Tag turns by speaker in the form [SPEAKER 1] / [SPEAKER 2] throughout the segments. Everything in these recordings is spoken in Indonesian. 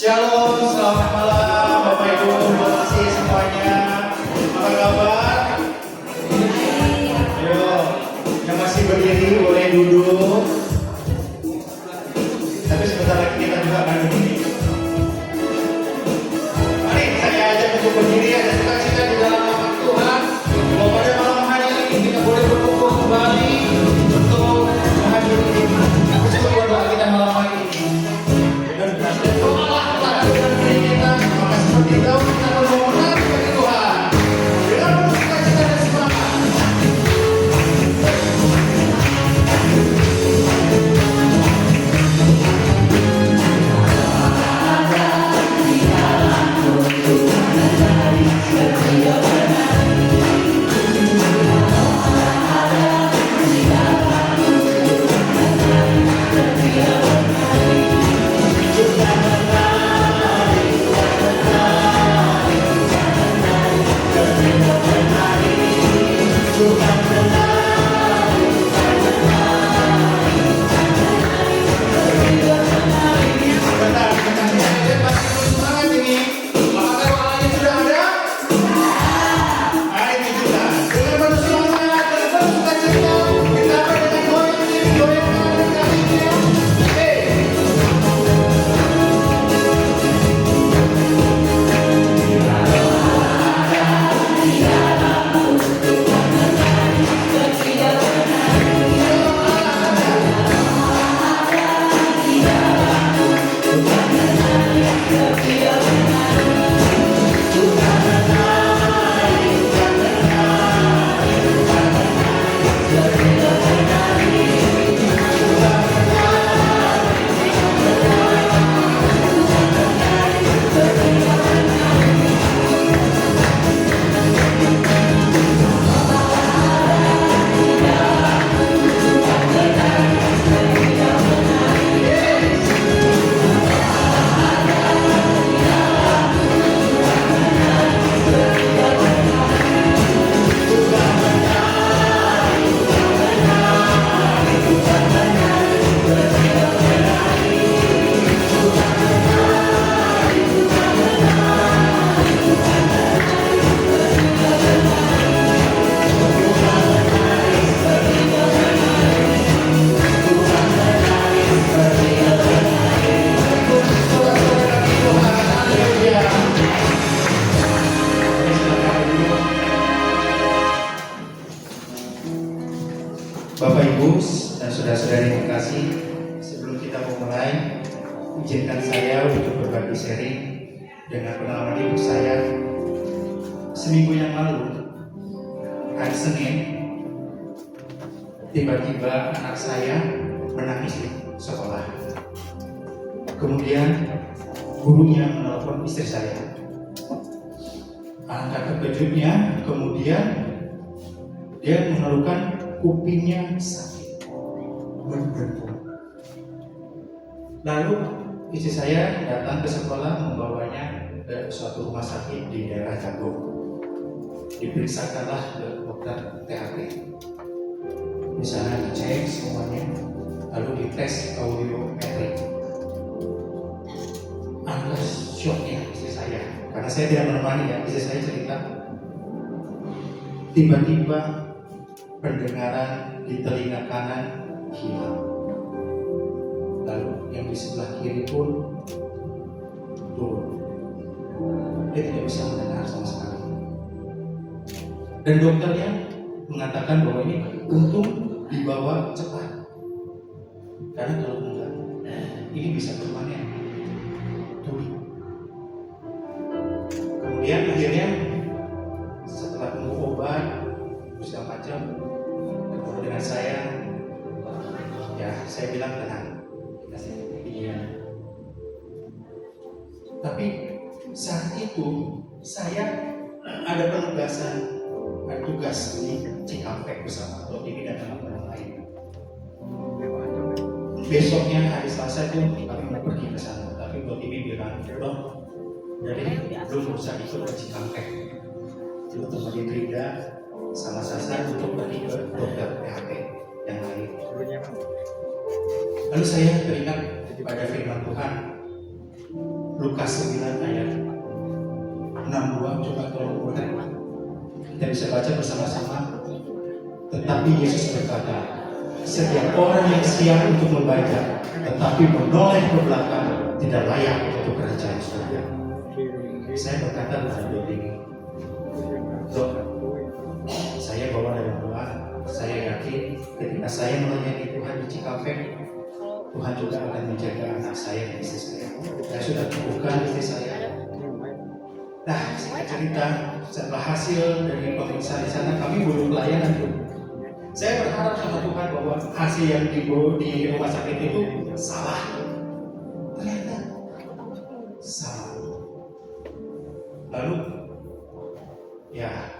[SPEAKER 1] Shalom, selamat malam Bapak Ibu, terima kasih semuanya. Apa kabar? Ayo, yang masih berdiri boleh duduk. Tapi sebentar lagi kita juga akan berdiri. Mari saya ajak untuk berdiri, ada sukacita di dalam nama Tuhan. Bahwa pada malam hari ini kita boleh berkumpul kembali untuk menghadiri persekutuan doa kita malam hari ini. Dan doalah kepada Tuhan kita, maka seperti Daud kita bermohonan kepada Tuhan dengan penuh sukacita dan semangat. Bapak Ibu dan saudara-saudari yang terkasih, sebelum kita memulai, izinkan saya untuk berbagi sharing dengan pengalaman ibu saya. Seminggu yang lalu, hari Senin, tiba-tiba anak saya menangis di sekolah. Kemudian gurunya menelpon istri saya. Angka terkejutnya, kemudian dia mengeluhkan kupingnya sakit, berdebu. Lalu istri saya datang ke sekolah membawanya ke suatu rumah sakit di daerah Jagung. Diperiksakanlah ke dokter THP. Di sana dicek semuanya, lalu dites audiometri. Angka syoknya istri saya, karena saya tidak menemani ya, istri saya cerita tiba-tiba pendengaran di telinga kanan hilang. Lalu yang di sebelah kiri pun turun. Dia tidak bisa mendengar sama sekali. Dan dokternya mengatakan bahwa ini untung dibawa cepat. Karena kalau enggak, ini bisa permanen tuli. Kemudian akhirnya setelah menunggu obat segala macam, dengan saya bilang tenang, iya. Tapi saat itu saya ada penugasan, ada tugas di Cikampek bersama Dr. dan teman-teman lain. Besoknya hari Selasa itu kami mau pergi ke sana, tapi Dr. bilang, "Dok, jadi belum bisa ikut ke Cikampek." Itu teman Frida sama Sasa untuk pergi ke dokter PHP yang lain. Lalu saya teringat pada firman Tuhan, Lukas 9 ayat 62. Coba kalau boleh kita bisa baca bersama-sama. Tetapi Yesus berkata, setiap orang yang siap untuk membaca tetapi menoleh ke belakang tidak layak untuk kerajaan surga. Saya berkata pada diri, Dok, saya bawa dari doa. Saya yakin ketika saya melayani Tuhan di Cikampek, Tuhan juga akan menjaga anak saya dan istri saya. Saya sudah temukan istri saya. Nah, singkat cerita, setelah hasil dari pemeriksaan di sana, kami belum pelayanan tuh. Saya berharap sama Tuhan bahwa hasil yang di rumah sakit itu salah. Ternyata salah. Lalu, ya,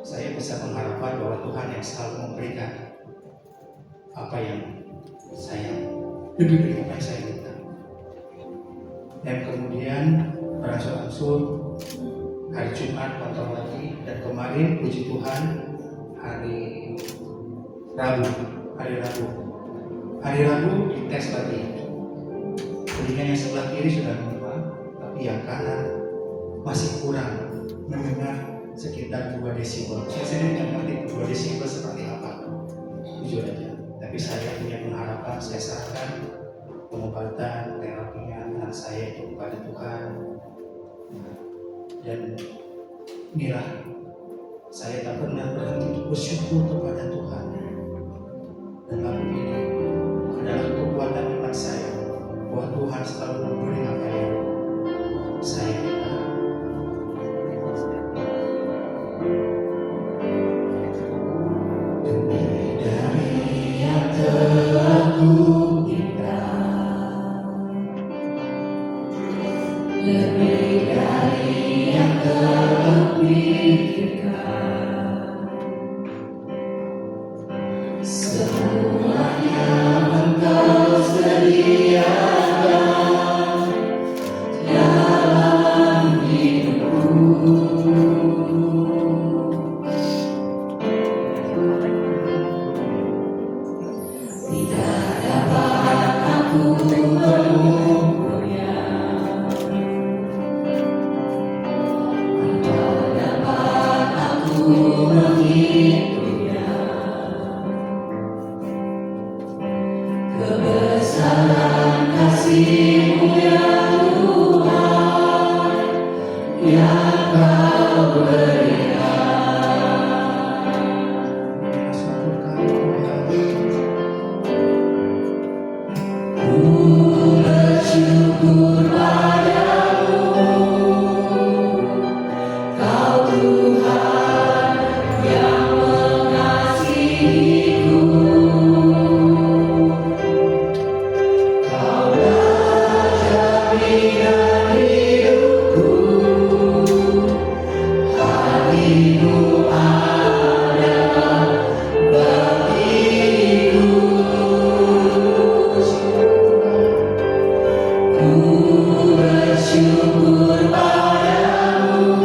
[SPEAKER 1] saya bisa mengharapkan bahwa Tuhan yang selalu memberikan apa yang saya lebih dari apa yang saya minta. Dan kemudian berangsur-angsur hari Jumat kontrol lagi, dan kemarin puji Tuhan hari Rabu dites lagi. Telinga yang sebelah kiri sudah normal, tapi yang kanan masih kurang mendengar sekitar 2 desibel. Saya sendiri tidak mengerti 2 desibel seperti apa, jujur aja. Tapi saya punya pengharapan, saya serahkan pengobatan, terapinya anak saya itu kepada Tuhan. Dan inilah, saya tak pernah berhenti untuk bersyukur kepada Tuhan. Dan lagu ini adalah kekuatan iman saya bahwa Tuhan selalu memberi apa yang saya minta. Lebih dari yang telah kuminta, lebih dari yang telah kupikirkan, semuanya Engkau sediakan dalam hidupku. Tidak dapat aku mengukurnya, tidak dapat aku menghitungnya. Kebesaran kasih-Mu ya Tuhan, yang Kau berikan. Ku bersyukur padamu, Kau Tuhan yang mengasihiku. Kau dah jaminan hidupku, hati-Mu adalah bagiku. Ku bersyukur padamu,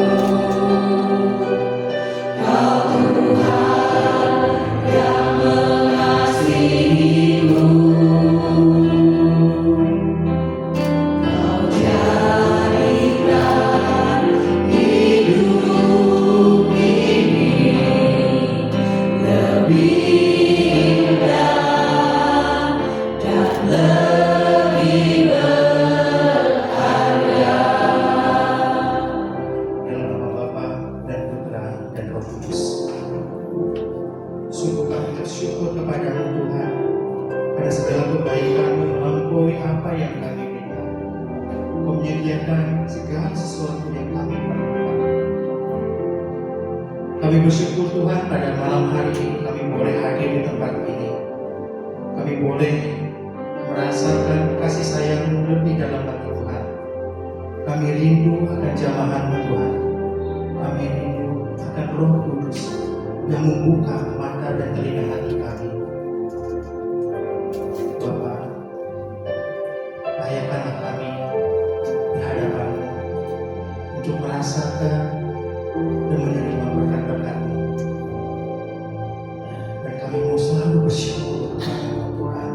[SPEAKER 1] Kau Tuhan yang mengasihiku. Kau jadikan hidup ini lebih indah dan lebih berharga. Dalam nama Bapa dan Putra dan Roh Kudus. Sungguh kami bersyukur kepada-Mu Tuhan, pada segala kebaikan-Mu melampaui apa yang kami minta. Kau menyediakan segala sesuatu yang kami perlukan. Kami bersyukur Tuhan, pada malam hari ini kami boleh hadir di tempat ini. Kami boleh merasakan kasih sayang-Mu lebih dalam hati Tuhan. Kami rindu akan jamahan-Mu Tuhan. Kami rindu akan Roh Kudus yang membuka mata dan telinga hati kami. Bapa, layakkanlah kami di hadapan-Mu untuk merasakan dan menerima berkat-berkat-Mu. Dan kami mau selalu bersyukur kepada Tuhan.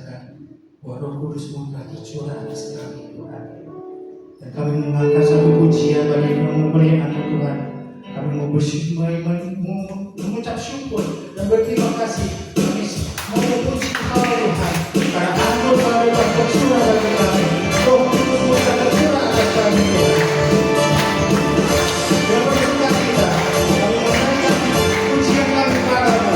[SPEAKER 1] merasakan bahwa Roh Kudus telah tercurah atas kami Tuhan. Dan kami mengangkat satu pujian bagi kemuliaan Tuhan. Kami mau mengucap syukur dan berterima kasih. Kami mau memuji Engkau Tuhan, karena anugerah kami telah tercurah bagi kami. Roh Kudus telah tercurah atas kami Tuhan. Dan bersuka kita, kami menaikkan pujian kami kepadamu.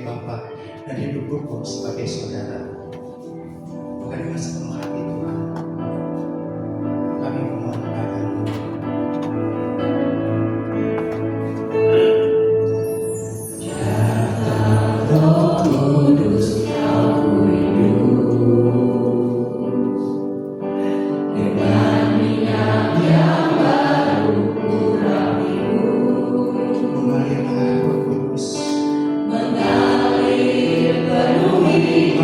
[SPEAKER 1] Bapa dan hidup rukun sebagai saudara. Maka dengan sepenuh hati Tuhan, kami memohon kepadamu. Roh Kudus yang dengan minyak yang baru kurapimu. Mengalirlah Roh Kudus, mengalir penuhi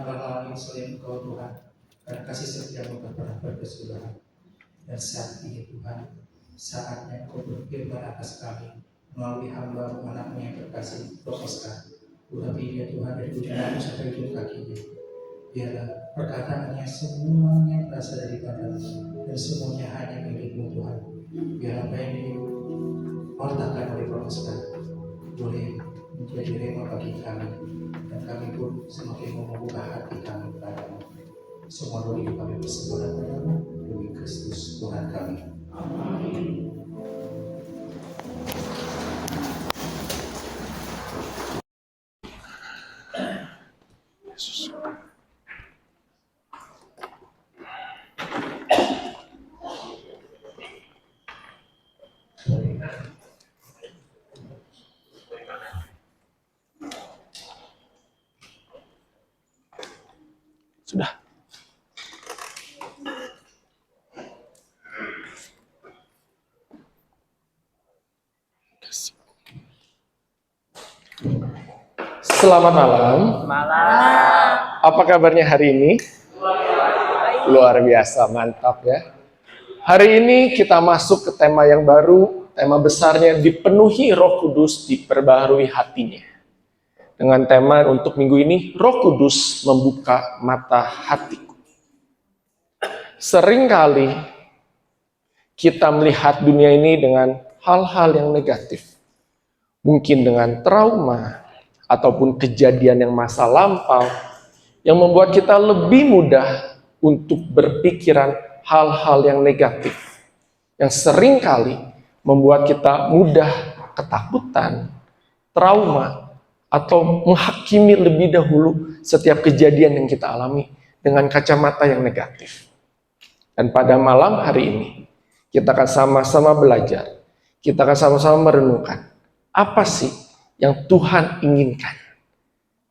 [SPEAKER 1] tidaklah lain selain Engkau Tuhan, dan kasih setiamu tak pernah berkesudahan. Dan saat ini Tuhan, saatnya Engkau berfirman atas kami melalui hamba anakmu yang terkasih, Oscar. Urapi dia Tuhan dari ujung rambut sampai ujung kakinya. Biarlah perkataannya semuanya berasal dari Padamu dan semuanya hanya milik-Mu Tuhan. Biar apa yang diwartakan oleh Oscar boleh menjadi rema bagi kami, dan kami pun semakin mau membuka hati kami kepadamu. Semua doa hidup kami berserah padamu demi Kristus Tuhan kami. Amin.
[SPEAKER 2] Sudah. Selamat malam. Apa kabarnya hari ini? Luar biasa, mantap ya. Hari ini kita masuk ke tema yang baru, tema besarnya dipenuhi Roh Kudus, diperbaharui hatinya. Dengan tema untuk minggu ini, Roh Kudus membuka mata hatiku. Seringkali kita melihat dunia ini dengan hal-hal yang negatif. Mungkin dengan trauma, ataupun kejadian yang masa lampau, yang membuat kita lebih mudah untuk berpikiran hal-hal yang negatif. Yang seringkali membuat kita mudah ketakutan, trauma, atau menghakimi lebih dahulu setiap kejadian yang kita alami dengan kacamata yang negatif. Dan pada malam hari ini, kita akan sama-sama belajar, kita akan sama-sama merenungkan, apa sih yang Tuhan inginkan?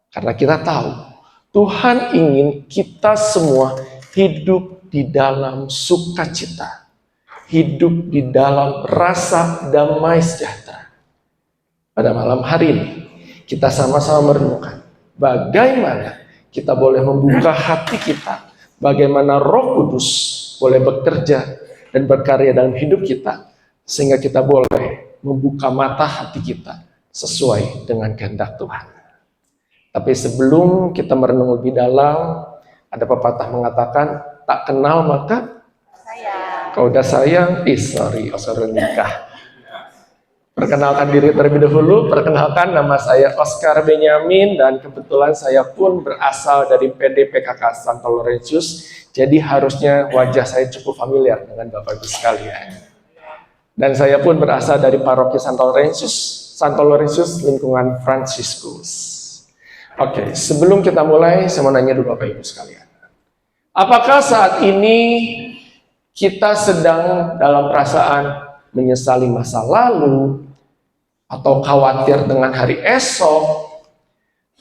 [SPEAKER 2] Karena kita tahu, Tuhan ingin kita semua hidup di dalam sukacita, hidup di dalam rasa damai sejahtera. Pada malam hari ini, kita sama-sama merenungkan bagaimana kita boleh membuka hati kita, bagaimana Roh Kudus boleh bekerja dan berkarya dalam hidup kita, sehingga kita boleh membuka mata hati kita sesuai dengan kehendak Tuhan. Tapi sebelum kita merenung lebih dalam, ada pepatah mengatakan, tak kenal maka sayang. Kalau udah sayang, sorry nikah. Perkenalkan diri terlebih dahulu. Perkenalkan, nama saya Oscar Benyamin, dan kebetulan saya pun berasal dari PD PKK Santo Laurentius. Jadi harusnya wajah saya cukup familiar dengan Bapak Ibu sekalian. Dan saya pun berasal dari paroki Santo Laurentius lingkungan Fransiskus. Oke, sebelum kita mulai, saya mau nanya dulu Bapak Ibu sekalian. Apakah saat ini kita sedang dalam perasaan menyesali masa lalu, atau khawatir dengan hari esok,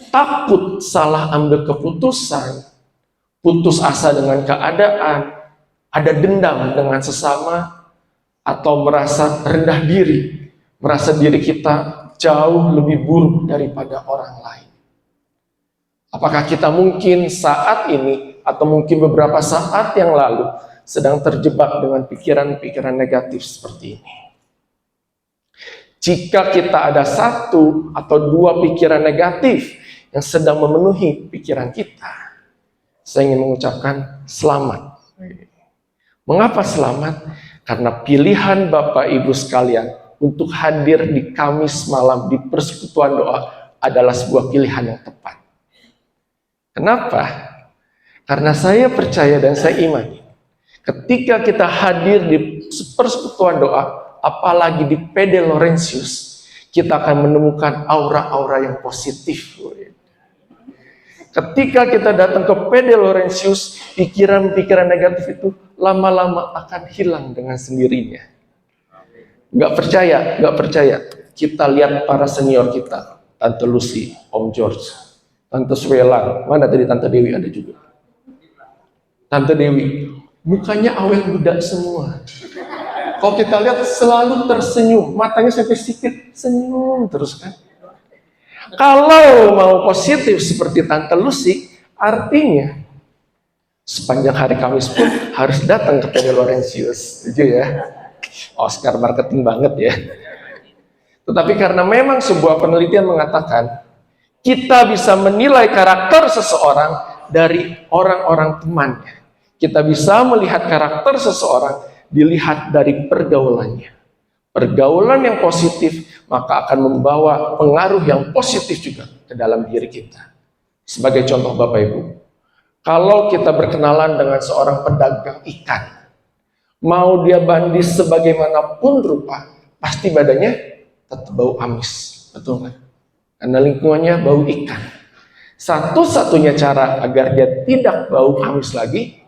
[SPEAKER 2] takut salah ambil keputusan, putus asa dengan keadaan, ada dendam dengan sesama, atau merasa rendah diri, merasa diri kita jauh lebih buruk daripada orang lain? Apakah kita mungkin saat ini, atau mungkin beberapa saat yang lalu, sedang terjebak dengan pikiran-pikiran negatif seperti ini? Jika kita ada satu atau dua pikiran negatif yang sedang memenuhi pikiran kita, saya ingin mengucapkan selamat. Mengapa selamat? Karena pilihan Bapak Ibu sekalian untuk hadir di Kamis malam di persekutuan doa adalah sebuah pilihan yang tepat. Kenapa? Karena saya percaya dan saya imani, ketika kita hadir di persekutuan doa, apalagi di PD Laurentius, kita akan menemukan aura-aura yang positif. Ketika kita datang ke PD Laurentius, pikiran-pikiran negatif itu lama-lama akan hilang dengan sendirinya. Gak percaya. Kita lihat para senior kita, Tante Lucy, Om George, Tante Swela, mana tadi Tante Dewi ada juga. Tante Dewi, mukanya awet muda semua. Kalau kita lihat selalu tersenyum, matanya sampai sikit senyum terus kan. Kalau mau positif seperti Tante Lucy, Artinya, sepanjang hari Kamis pun harus datang ke PD Laurentius. Setuju ya? Oscar marketing banget ya. Tetapi karena memang sebuah penelitian mengatakan, kita bisa menilai karakter seseorang dari orang-orang temannya. Kita bisa melihat karakter seseorang dilihat dari pergaulannya. Pergaulan yang positif maka akan membawa pengaruh yang positif juga ke dalam diri kita. Sebagai contoh Bapak Ibu, kalau kita berkenalan dengan seorang pedagang ikan, mau dia bandis sebagaimanapun rupa, pasti badannya tetap bau amis, betul nggak? Karena lingkungannya bau ikan. Satu-satunya cara agar dia tidak bau amis lagi,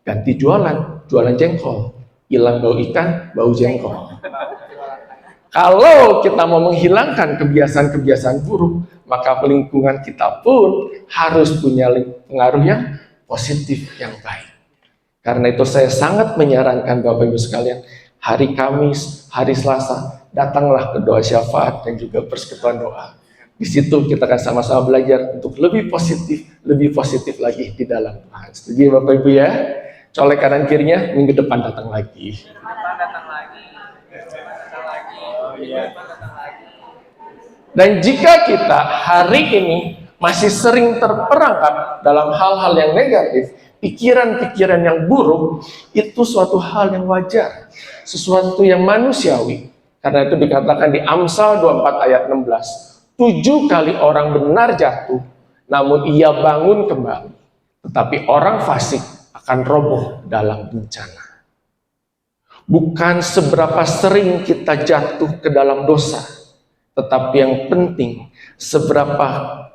[SPEAKER 2] ganti jualan jengkol. Hilang bau ikan, bau jengkol. Kalau kita mau menghilangkan kebiasaan-kebiasaan buruk, maka lingkungan kita pun harus punya pengaruh yang positif, yang baik. Karena itu saya sangat menyarankan Bapak Ibu sekalian, hari Kamis, hari Selasa, datanglah ke doa syafaat dan juga persekutuan doa. Di situ kita akan sama-sama belajar untuk lebih positif lagi di dalam Tuhan. Setuju Bapak Ibu ya? Colek kanan kirinya, minggu depan datang lagi. Dan jika kita hari ini masih sering terperangkap dalam hal-hal yang negatif, pikiran-pikiran yang buruk, itu suatu hal yang wajar, sesuatu yang manusiawi. Karena itu dikatakan di Amsal 24 ayat 16, 7 kali orang benar jatuh, namun ia bangun kembali. Tetapi orang fasik akan roboh dalam bencana. Bukan seberapa sering kita jatuh ke dalam dosa, tetapi yang penting seberapa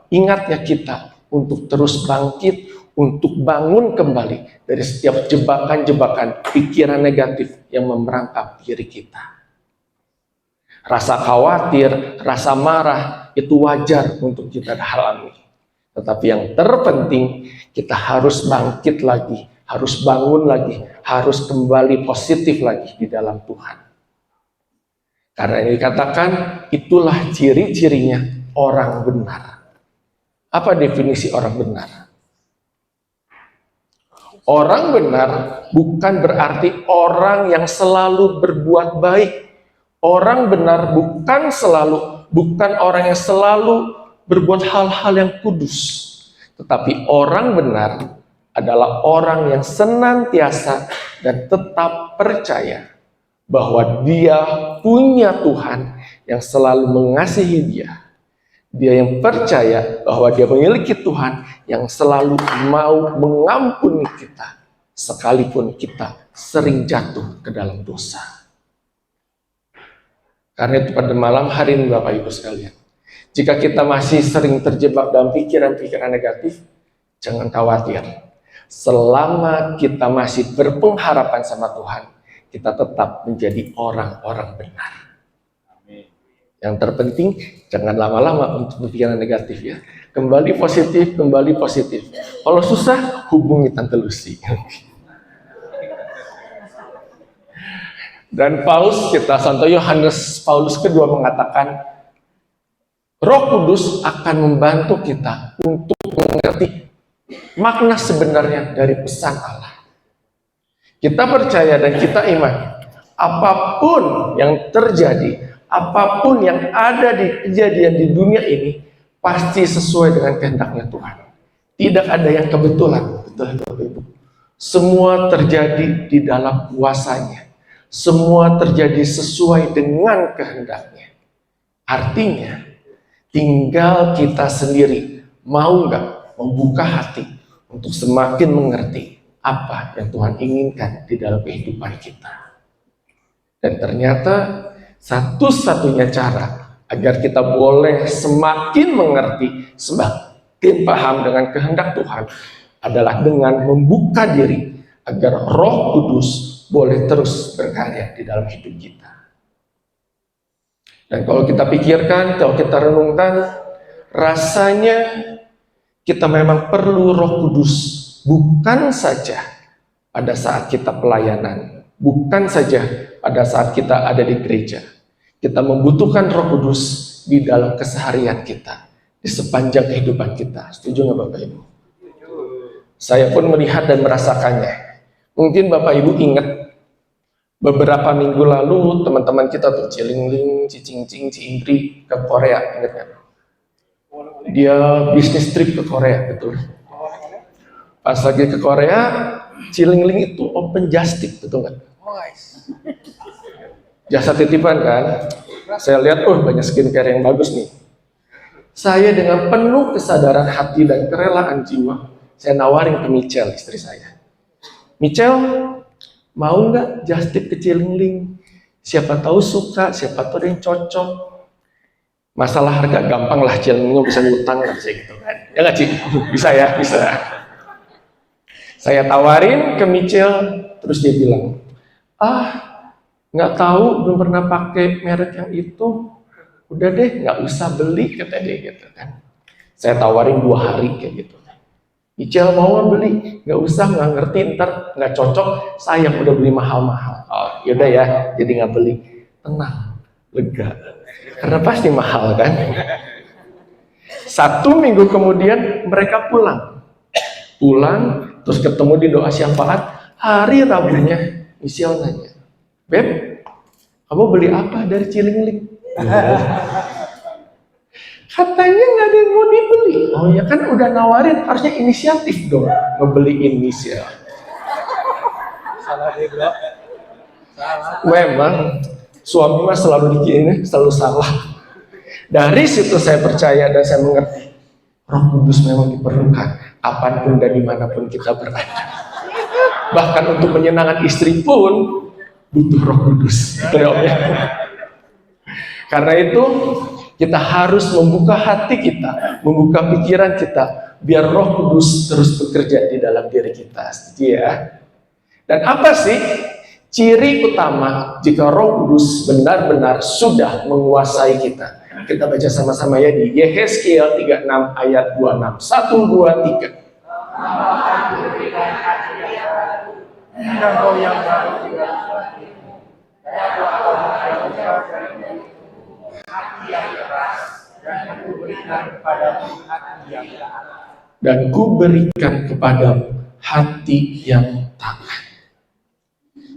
[SPEAKER 2] ingatnya kita untuk terus bangkit, untuk bangun kembali dari setiap jebakan-jebakan pikiran negatif yang memerangkap diri kita. Rasa khawatir, rasa marah, itu wajar untuk kita alami. Tetapi yang terpenting, kita harus bangkit lagi, harus bangun lagi, harus kembali positif lagi di dalam Tuhan. Karena ini dikatakan, itulah ciri-cirinya orang benar. Apa definisi orang benar? Orang benar bukan berarti orang yang selalu berbuat baik. Orang benar bukan orang yang selalu berbuat hal-hal yang kudus. Tetapi orang benar adalah orang yang senantiasa dan tetap percaya bahwa dia punya Tuhan yang selalu mengasihi dia. Dia yang percaya bahwa dia memiliki Tuhan yang selalu mau mengampuni kita, sekalipun kita sering jatuh ke dalam dosa. Karena itu pada malam hari ini Bapak Ibu sekalian, jika kita masih sering terjebak dalam pikiran-pikiran negatif, jangan khawatir. Selama kita masih berpengharapan sama Tuhan, kita tetap menjadi orang-orang benar. Yang terpenting, jangan lama-lama untuk berpikiran negatif ya. Kembali positif. Kalau susah, hubungi Tante Lucy. Dan Paulus, kita Santo Yohanes Paulus kedua mengatakan, Roh Kudus akan membantu kita untuk mengerti makna sebenarnya dari pesan Allah. Kita percaya dan kita iman, apapun yang terjadi, apapun yang ada di kejadian di dunia ini, pasti sesuai dengan kehendaknya Tuhan. Tidak ada yang kebetulan, betul Bapak Ibu. Semua terjadi di dalam kuasanya. Semua terjadi sesuai dengan kehendaknya. Artinya, tinggal kita sendiri mau nggak membuka hati untuk semakin mengerti apa yang Tuhan inginkan di dalam kehidupan kita. Dan ternyata satu-satunya cara agar kita boleh semakin mengerti, semakin paham dengan kehendak Tuhan adalah dengan membuka diri agar Roh Kudus boleh terus berkarya di dalam hidup kita. Dan kalau kita pikirkan, kalau kita renungkan, rasanya kita memang perlu Roh Kudus, bukan saja pada saat kita pelayanan, bukan saja pada saat kita ada di gereja. Kita membutuhkan Roh Kudus di dalam keseharian kita, di sepanjang kehidupan kita. Setuju nggak Bapak Ibu? Saya pun melihat dan merasakannya. Mungkin Bapak Ibu ingat beberapa minggu lalu teman-teman kita tuh Cilingling, Cicingcing, Ciindri ke Korea, ingat nggak? Dia bisnis trip ke Korea, betul. Pas lagi ke Korea, Cilingling itu open just tip, betul nggak? Jasa titipan kan? Saya lihat, banyak skincare yang bagus nih. Saya dengan penuh kesadaran hati dan kerelaan jiwa, saya nawarin ke Michelle, istri saya. Michelle, mau nggak just tip ke Cilingling? Siapa tahu suka, siapa tahu ada yang cocok. Masalah harga gampang lah, Cilingling bisa ngutang lah, bisa gitu kan. Ya nggak Ci? Bisa ya, bisa. Saya tawarin ke Michelle, terus dia bilang, nggak tahu, belum pernah pakai merek yang itu. Udah deh, nggak usah beli, kata dia gitu kan. Saya tawarin 2 hari kayak gitu. Michelle mau beli, nggak usah, nggak ngerti, ntar nggak cocok, sayang udah beli mahal-mahal. Oh yaudah ya, jadi nggak beli. Tenang, lega, karena pasti mahal kan. 1 minggu kemudian mereka pulang, terus ketemu di doa syafaat. Hari Rabunya Michelle nanya, Beb, kamu beli apa dari Cilingling? Katanya nggak ada yang mau dibeli. Oh ya kan udah nawarin, harusnya inisiatif dong ngebeliin Michelle.
[SPEAKER 3] Salah deh bro.
[SPEAKER 2] Memang suami mah selalu dikini, selalu salah. Dari situ saya percaya dan saya mengerti, Roh Kudus memang diperlukan apapun dan dimanapun kita berada. Bahkan untuk menyenangkan istri pun butuh Roh Kudus. Gitu ya. Karena itu kita harus membuka hati kita, membuka pikiran kita, biar Roh Kudus terus bekerja di dalam diri kita. Setuju ya? Dan apa sih ciri utama jika Roh Kudus benar-benar sudah menguasai kita? Kita baca sama-sama ya di Yehezkiel 36 ayat 26. 1, 2, 3.
[SPEAKER 3] Dan kau yang baru juga hati yang keras, dan aku berikan kepadamu hati yang taat.
[SPEAKER 2] Dan ku berikan kepadamu hati yang taat.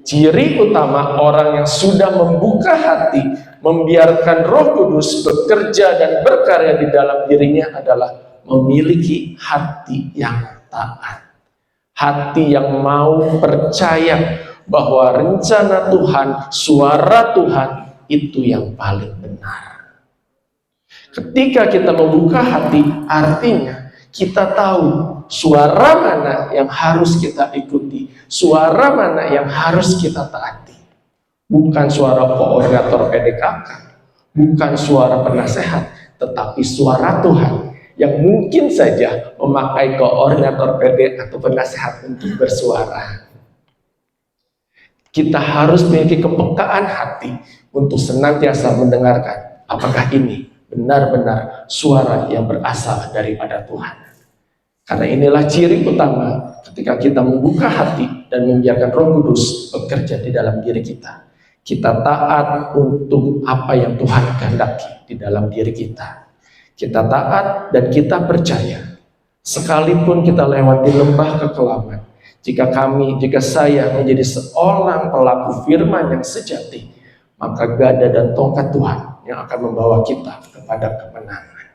[SPEAKER 2] Ciri utama orang yang sudah membuka hati, membiarkan Roh Kudus bekerja dan berkarya di dalam dirinya adalah memiliki hati yang taat. Hati yang mau percaya bahwa rencana Tuhan, suara Tuhan itu yang paling benar. Ketika kita membuka hati, artinya kita tahu suara mana yang harus kita ikuti, suara mana yang harus kita taati. Bukan suara koordinator PDKK, bukan suara penasehat, tetapi suara Tuhan yang mungkin saja memakai koordinator PD atau penasehat untuk bersuara. Kita harus memiliki kepekaan hati untuk senantiasa mendengarkan apakah ini benar-benar suara yang berasal daripada Tuhan. Karena inilah ciri utama ketika kita membuka hati dan membiarkan Roh Kudus bekerja di dalam diri kita. Kita taat untuk apa yang Tuhan kehendaki di dalam diri kita. Kita taat dan kita percaya. Sekalipun kita lewati lembah kekelaman, jika saya menjadi seorang pelaku firman yang sejati, maka gada dan tongkat Tuhan yang akan membawa kita kepada kemenangan.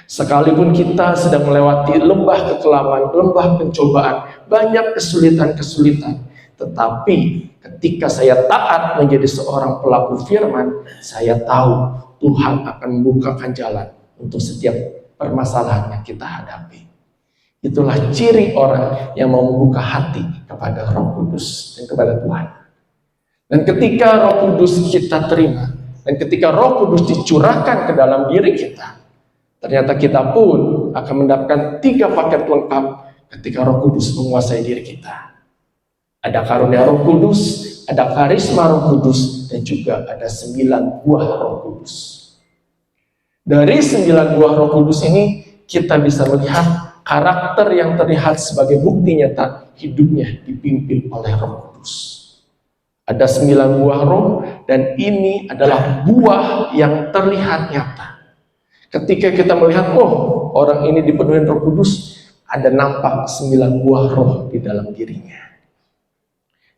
[SPEAKER 2] Sekalipun kita sedang melewati lembah kekelaman, lembah pencobaan, banyak kesulitan-kesulitan, tetapi ketika saya taat menjadi seorang pelaku firman, saya tahu Tuhan akan membukakan jalan untuk setiap permasalahan yang kita hadapi. Itulah ciri orang yang mau membuka hati kepada Roh Kudus dan kepada Tuhan. Dan ketika Roh Kudus kita terima, dan ketika Roh Kudus dicurahkan ke dalam diri kita, ternyata kita pun akan mendapatkan 3 paket lengkap ketika Roh Kudus menguasai diri kita. Ada karunia Roh Kudus, ada karisma Roh Kudus, dan juga ada 9 buah Roh Kudus. Dari 9 buah Roh Kudus ini, kita bisa melihat karakter yang terlihat sebagai bukti nyata hidupnya dipimpin oleh Roh Kudus. Ada 9 buah roh, dan ini adalah buah yang terlihat nyata. Ketika kita melihat, orang ini dipenuhi Roh Kudus, ada nampak 9 buah roh di dalam dirinya.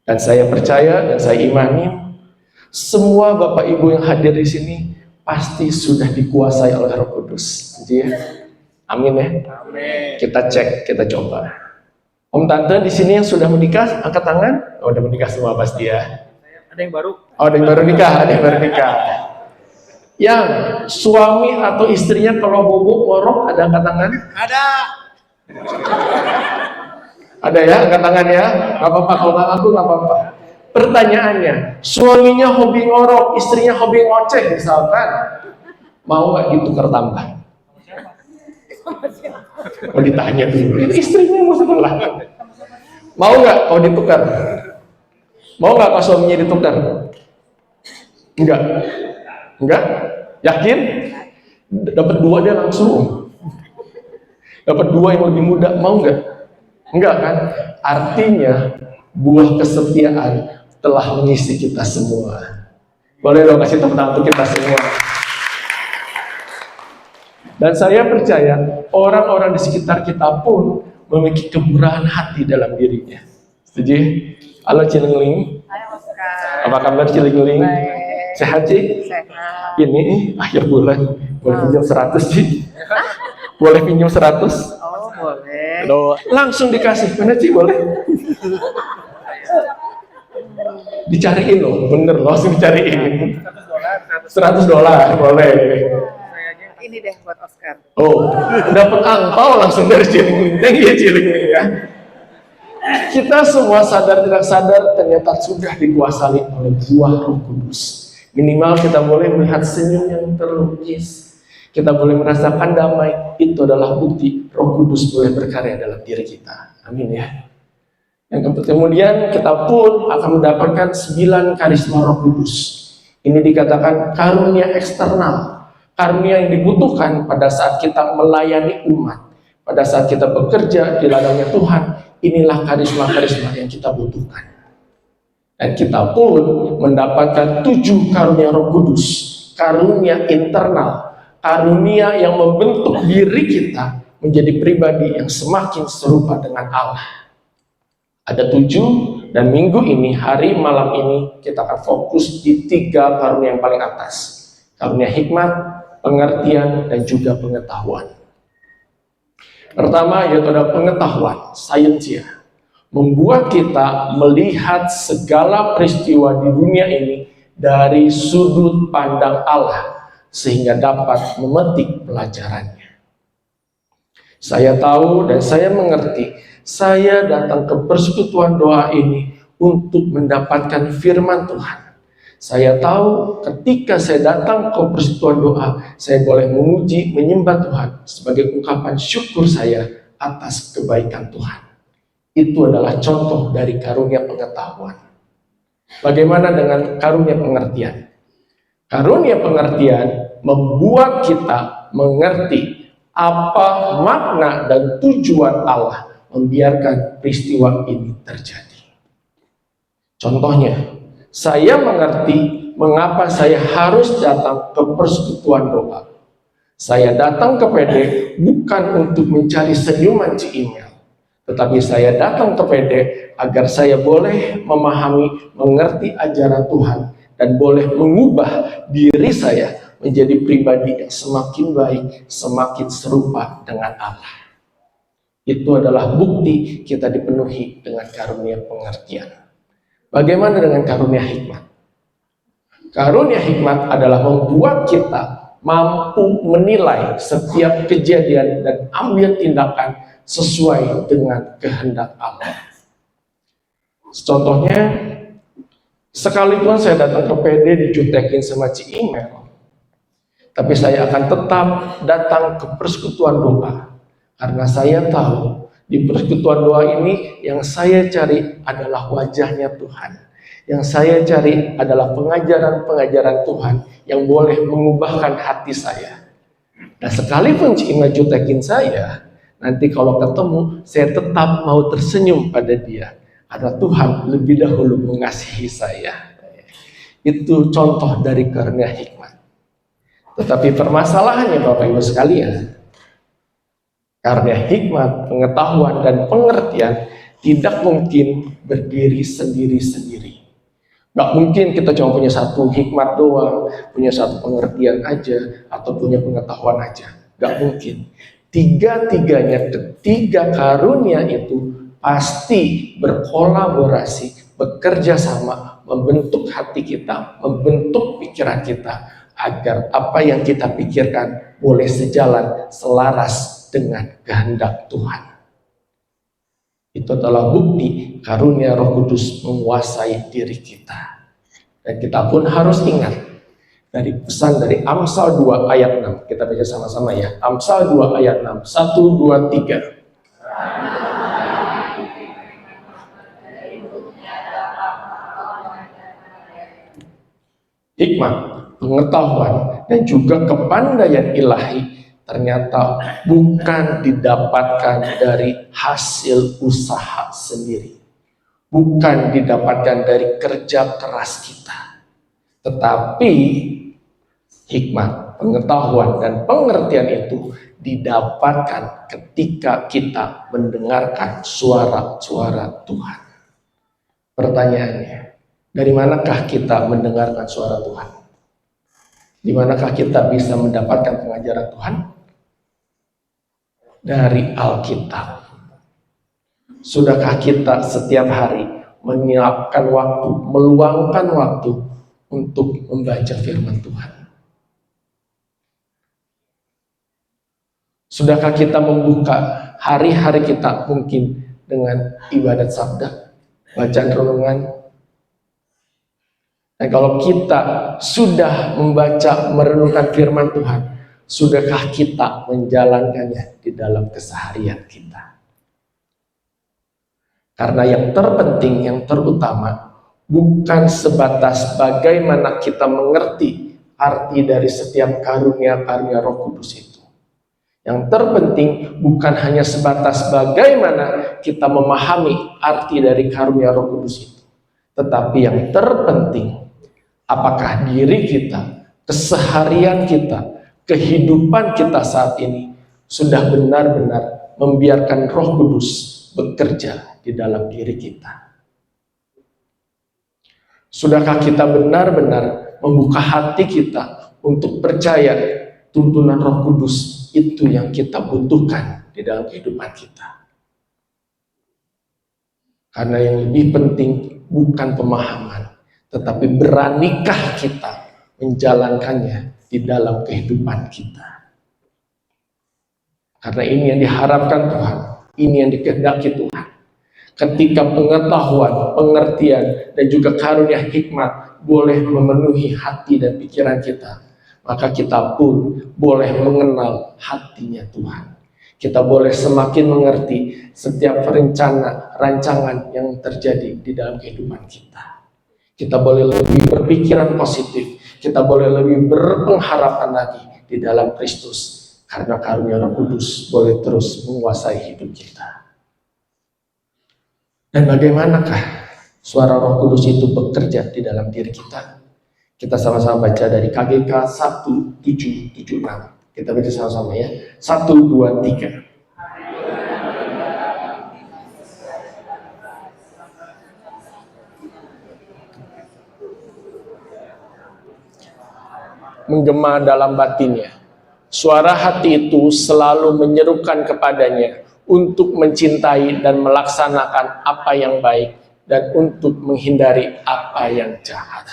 [SPEAKER 2] Dan saya percaya dan saya imani semua Bapak Ibu yang hadir di sini pasti sudah dikuasai oleh Roh Kudus. Jadi ya, amin ya.
[SPEAKER 3] Amin.
[SPEAKER 2] Kita cek, kita coba. Om Tante di sini yang sudah menikah, angkat tangan. Oh, udah menikah semua pasti ya.
[SPEAKER 3] Ada yang baru?
[SPEAKER 2] Oh, ada yang baru nikah, ada yang baru nikah. Yang suami atau istrinya kalau bobo ngorok, ada angkat tangan?
[SPEAKER 3] Ada.
[SPEAKER 2] Ada ya, angkat tangan ya. Gak apa-apa, kalau nggak ngaku nggak apa-apa. Pertanyaannya, suaminya hobi ngorok, istrinya hobi ngoceh misalkan, mau nggak ditukar tambah? Oh, ditanya dulu, istrinya mau sebelah. Mau nggak kalau ditukar? Mau nggak kalau suaminya ditukar? Enggak. Enggak? Yakin? Dapat 2 dia langsung. Dapat 2 yang lebih muda, mau nggak? Enggak kan? Artinya buah kesetiaan telah mengisi kita semua. Boleh dong kasih tepuk tangan untuk kita semua. Dan saya percaya orang-orang di sekitar kita pun memiliki kemurahan hati dalam dirinya. Setuju? Halo Cilingling.
[SPEAKER 4] Hai Oscar.
[SPEAKER 2] Apa kabar Cilingling?
[SPEAKER 4] Baik.
[SPEAKER 2] Sehat Ci?
[SPEAKER 4] Sehat.
[SPEAKER 2] Ini akhir bulan. Boleh pinjam 100 Ci? Boleh pinjam 100?
[SPEAKER 4] Oh boleh.
[SPEAKER 2] Loh, langsung dikasih. Mana Ci boleh? Dicariin loh, bener loh, langsung dicariin. $100 boleh.
[SPEAKER 4] Ini deh buat Oscar.
[SPEAKER 2] Oh, dapat angpau langsung dari Cilingling. Thank you Cilingling ya. Kita semua sadar tidak sadar ternyata sudah dikuasai oleh buah Roh Kudus. Minimal kita boleh melihat senyum yang terlukis. Kita boleh merasakan damai. Itu adalah bukti Roh Kudus boleh berkarya dalam diri kita. Amin ya. Yang kemudian kita pun akan mendapatkan 9 karisma Roh Kudus. Ini dikatakan karunia eksternal. Karunia yang dibutuhkan pada saat kita melayani umat. Pada saat kita bekerja di ladangnya Tuhan. Inilah karisma-karisma yang kita butuhkan. Dan kita pun mendapatkan 7 karunia Roh Kudus. Karunia internal. Karunia yang membentuk diri kita menjadi pribadi yang semakin serupa dengan Allah. Ada 7, dan minggu ini, hari malam ini, kita akan fokus di 3 karunia yang paling atas. Karunia hikmat, pengertian, dan juga pengetahuan. Pertama yaitu ada pengetahuan, sainsia. Membuat kita melihat segala peristiwa di dunia ini dari sudut pandang Allah, sehingga dapat memetik pelajarannya. Saya tahu dan saya mengerti, saya datang ke persekutuan doa ini untuk mendapatkan firman Tuhan. Saya tahu ketika saya datang ke persekutuan doa, saya boleh memuji, menyembah Tuhan sebagai ungkapan syukur saya atas kebaikan Tuhan. Itu adalah contoh dari karunia pengetahuan. Bagaimana dengan karunia pengertian? Karunia pengertian membuat kita mengerti apa makna dan tujuan Allah membiarkan peristiwa ini terjadi. Contohnya, saya mengerti mengapa saya harus datang ke persekutuan doa. Saya datang ke PD bukan untuk mencari senyuman Ci-Imel, tetapi saya datang ke PD agar saya boleh memahami, mengerti ajaran Tuhan, dan boleh mengubah diri saya menjadi pribadi yang semakin baik, semakin serupa dengan Allah. Itu adalah bukti kita dipenuhi dengan karunia pengertian. Bagaimana dengan karunia hikmat? Karunia hikmat adalah membuat kita mampu menilai setiap kejadian dan ambil tindakan sesuai dengan kehendak Allah. Contohnya, sekalipun saya datang ke PD dijutekin sama Ci-Imel, tapi saya akan tetap datang ke persekutuan doa, karena saya tahu di persekutuan doa ini yang saya cari adalah wajahnya Tuhan. Yang saya cari adalah pengajaran-pengajaran Tuhan yang boleh mengubahkan hati saya. Dan sekalipun Ci-Imel jutekin saya, nanti kalau ketemu saya tetap mau tersenyum pada dia, karena Tuhan lebih dahulu mengasihi saya. Itu contoh dari karunia hikmat. Tetapi permasalahannya Bapak Ibu sekalian, Karena hikmat, pengetahuan, dan pengertian tidak mungkin berdiri sendiri-sendiri. Gak mungkin kita cuma punya satu hikmat doang, punya satu pengertian aja, atau punya pengetahuan aja. Gak mungkin. Tiga-tiganya, ketiga karunia itu pasti berkolaborasi, bekerja sama, membentuk hati kita, membentuk pikiran kita, agar apa yang kita pikirkan boleh sejalan, selaras dengan kehendak Tuhan. Itu adalah bukti karunia Roh Kudus menguasai diri kita. Dan kita pun harus ingat dari pesan dari Amsal 2 ayat 6. Kita baca sama-sama ya. Amsal 2 ayat 6. 1, 2, 3. Hikmat, pengetahuan, dan juga kepandaian ilahi ternyata bukan didapatkan dari hasil usaha sendiri. Bukan didapatkan dari kerja keras kita. Tetapi hikmat, pengetahuan, dan pengertian itu didapatkan ketika kita mendengarkan suara-suara Tuhan. Pertanyaannya, dari manakah kita mendengarkan suara Tuhan? Di manakah kita bisa mendapatkan pengajaran Tuhan? Dari Alkitab. Sudahkah kita setiap hari menyiapkan waktu, meluangkan waktu untuk membaca firman Tuhan? Sudahkah kita membuka hari-hari kita mungkin dengan ibadat sabda, bacaan renungan? Dan kalau kita sudah membaca, merenungkan firman Tuhan, sudahkah kita menjalankannya di dalam keseharian kita? Karena yang terpenting, yang terutama, bukan sebatas bagaimana kita mengerti arti dari setiap karunia-karunia Roh Kudus itu. Yang terpenting bukan hanya sebatas bagaimana kita memahami arti dari karunia Roh Kudus itu. Tetapi yang terpenting, apakah diri kita, keseharian kita, kehidupan kita saat ini sudah benar-benar membiarkan Roh Kudus bekerja di dalam diri kita? Sudahkah kita benar-benar membuka hati kita untuk percaya tuntunan Roh Kudus itu yang kita butuhkan di dalam kehidupan kita? Karena yang lebih penting bukan pemahaman, tetapi beranikah kita menjalankannya di dalam kehidupan kita? Karena ini yang diharapkan Tuhan, ini yang dikehendaki Tuhan. Ketika pengetahuan, pengertian, dan juga karunia hikmat boleh memenuhi hati dan pikiran kita, maka kita pun boleh mengenal hatinya Tuhan. Kita boleh semakin mengerti setiap rencana, rancangan yang terjadi di dalam kehidupan kita. Kita boleh lebih berpikiran positif, kita boleh lebih berpengharapan lagi di dalam Kristus, karena karunia Roh Kudus boleh terus menguasai hidup kita. Dan bagaimanakah suara Roh Kudus itu bekerja di dalam diri kita? Kita sama-sama baca dari KGK 1776. Kita baca sama-sama ya. 1, 2, 3. Menggema dalam batinnya. Suara hati itu selalu menyerukan kepadanya untuk mencintai dan melaksanakan apa yang baik dan untuk menghindari apa yang jahat.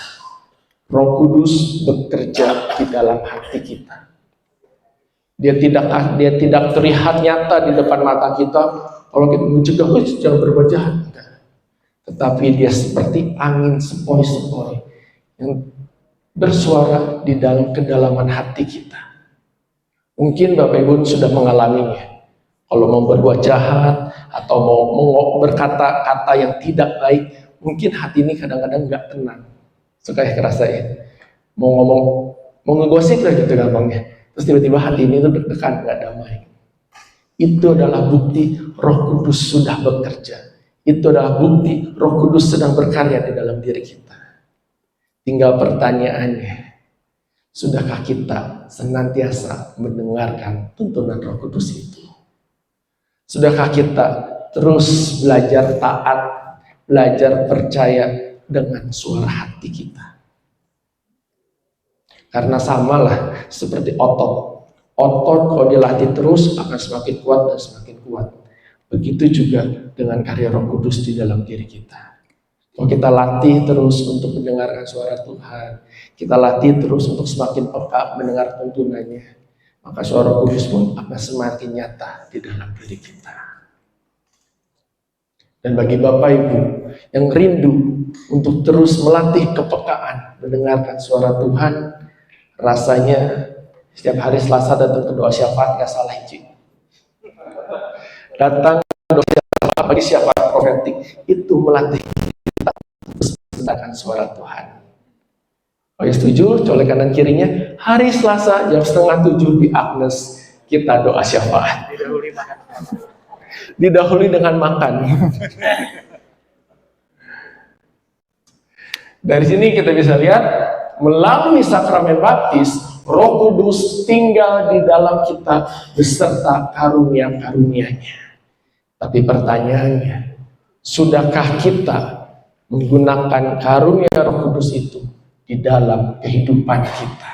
[SPEAKER 2] Roh Kudus bekerja di dalam hati kita. Dia tidak terlihat nyata di depan mata kita. Kalau kita mencegah, jangan berbuat jahat. Tetapi dia seperti angin sepoi-sepoi yang bersuara di dalam kedalaman hati kita. Mungkin Bapak Ibu sudah mengalaminya. Kalau mau berbuat jahat atau mau berkata-kata yang tidak baik, mungkin hati ini kadang-kadang nggak tenang. Suka ya ngerasain. Mau ngomong, mau ngegosip lah gitu gampangnya. Terus tiba-tiba hati ini tuh deg-degan, nggak damai. Itu adalah bukti Roh Kudus sudah bekerja. Itu adalah bukti Roh Kudus sedang berkarya di dalam diri kita. Tinggal pertanyaannya, sudahkah kita senantiasa mendengarkan tuntunan Roh Kudus itu? Sudahkah kita terus belajar taat, belajar percaya dengan suara hati kita? Karena samalah seperti otot. Otot kalau dilatih terus akan semakin kuat dan semakin kuat. Begitu juga dengan karya Roh Kudus di dalam diri kita. Kalau kita latih terus untuk mendengarkan suara Tuhan, kita latih terus untuk semakin peka mendengar tuntunannya, maka suara Roh Kudus pun akan semakin nyata di dalam diri kita. Dan bagi Bapak Ibu yang rindu untuk terus melatih kepekaan mendengarkan suara Tuhan, rasanya setiap hari Selasa datang ke doa syafaat gak salah, Cik. Datang ke doa syafaat bagi syafaat profetik itu melatih kita terus mendengarkan suara Tuhan. Oh ya, setuju? Colek kanan kirinya. Hari Selasa jam 6:30 di Agnes kita doa syafaat. Didahului dengan makan. Dari sini kita bisa lihat, melalui sakramen baptis, Roh Kudus tinggal di dalam kita beserta karunia-karunia-Nya. Tapi pertanyaannya, sudahkah kita menggunakan karunia Roh Kudus itu di dalam kehidupan kita?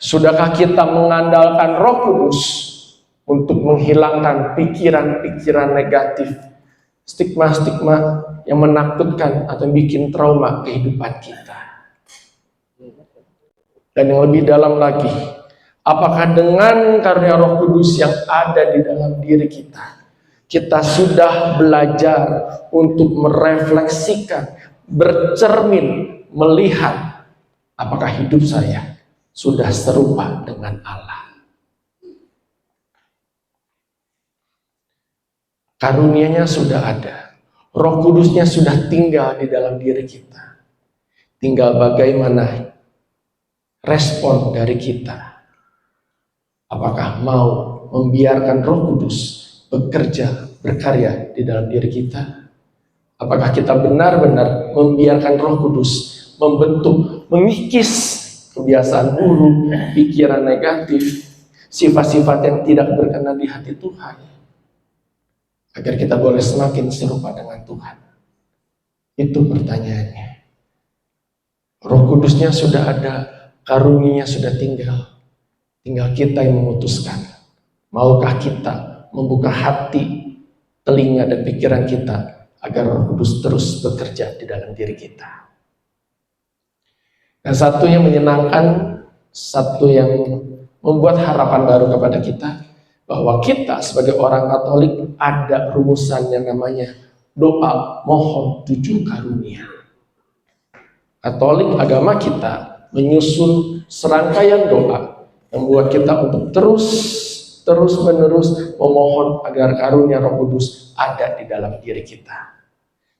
[SPEAKER 2] Sudahkah kita mengandalkan Roh Kudus untuk menghilangkan pikiran-pikiran negatif, stigma-stigma yang menakutkan atau bikin trauma kehidupan kita? Dan yang lebih dalam lagi, apakah dengan karunia Roh Kudus yang ada di dalam diri kita, kita sudah belajar untuk merefleksikan, bercermin, melihat apakah hidup saya sudah serupa dengan Allah? Karunia-Nya sudah ada, Roh Kudusnya sudah tinggal di dalam diri kita. Tinggal bagaimana respon dari kita. Apakah mau membiarkan Roh Kudus bekerja, berkarya di dalam diri kita? Apakah kita benar-benar membiarkan Roh Kudus membentuk, mengikis kebiasaan buruk, pikiran negatif, sifat-sifat yang tidak berkenan di hati Tuhan, agar kita boleh semakin serupa dengan Tuhan? Itu pertanyaannya. Roh Kudusnya sudah ada, karunia-Nya sudah tinggal. Tinggal kita yang memutuskan. Maukah kita membuka hati, telinga, dan pikiran kita agar Roh Kudus terus bekerja di dalam diri kita? Dan satu yang menyenangkan, satu yang membuat harapan baru kepada kita, bahwa kita sebagai orang Katolik ada rumusan yang namanya doa mohon 7 karunia. Katolik, agama kita, menyusun serangkaian doa yang membuat kita untuk terus menerus memohon agar karunia Roh Kudus ada di dalam diri kita.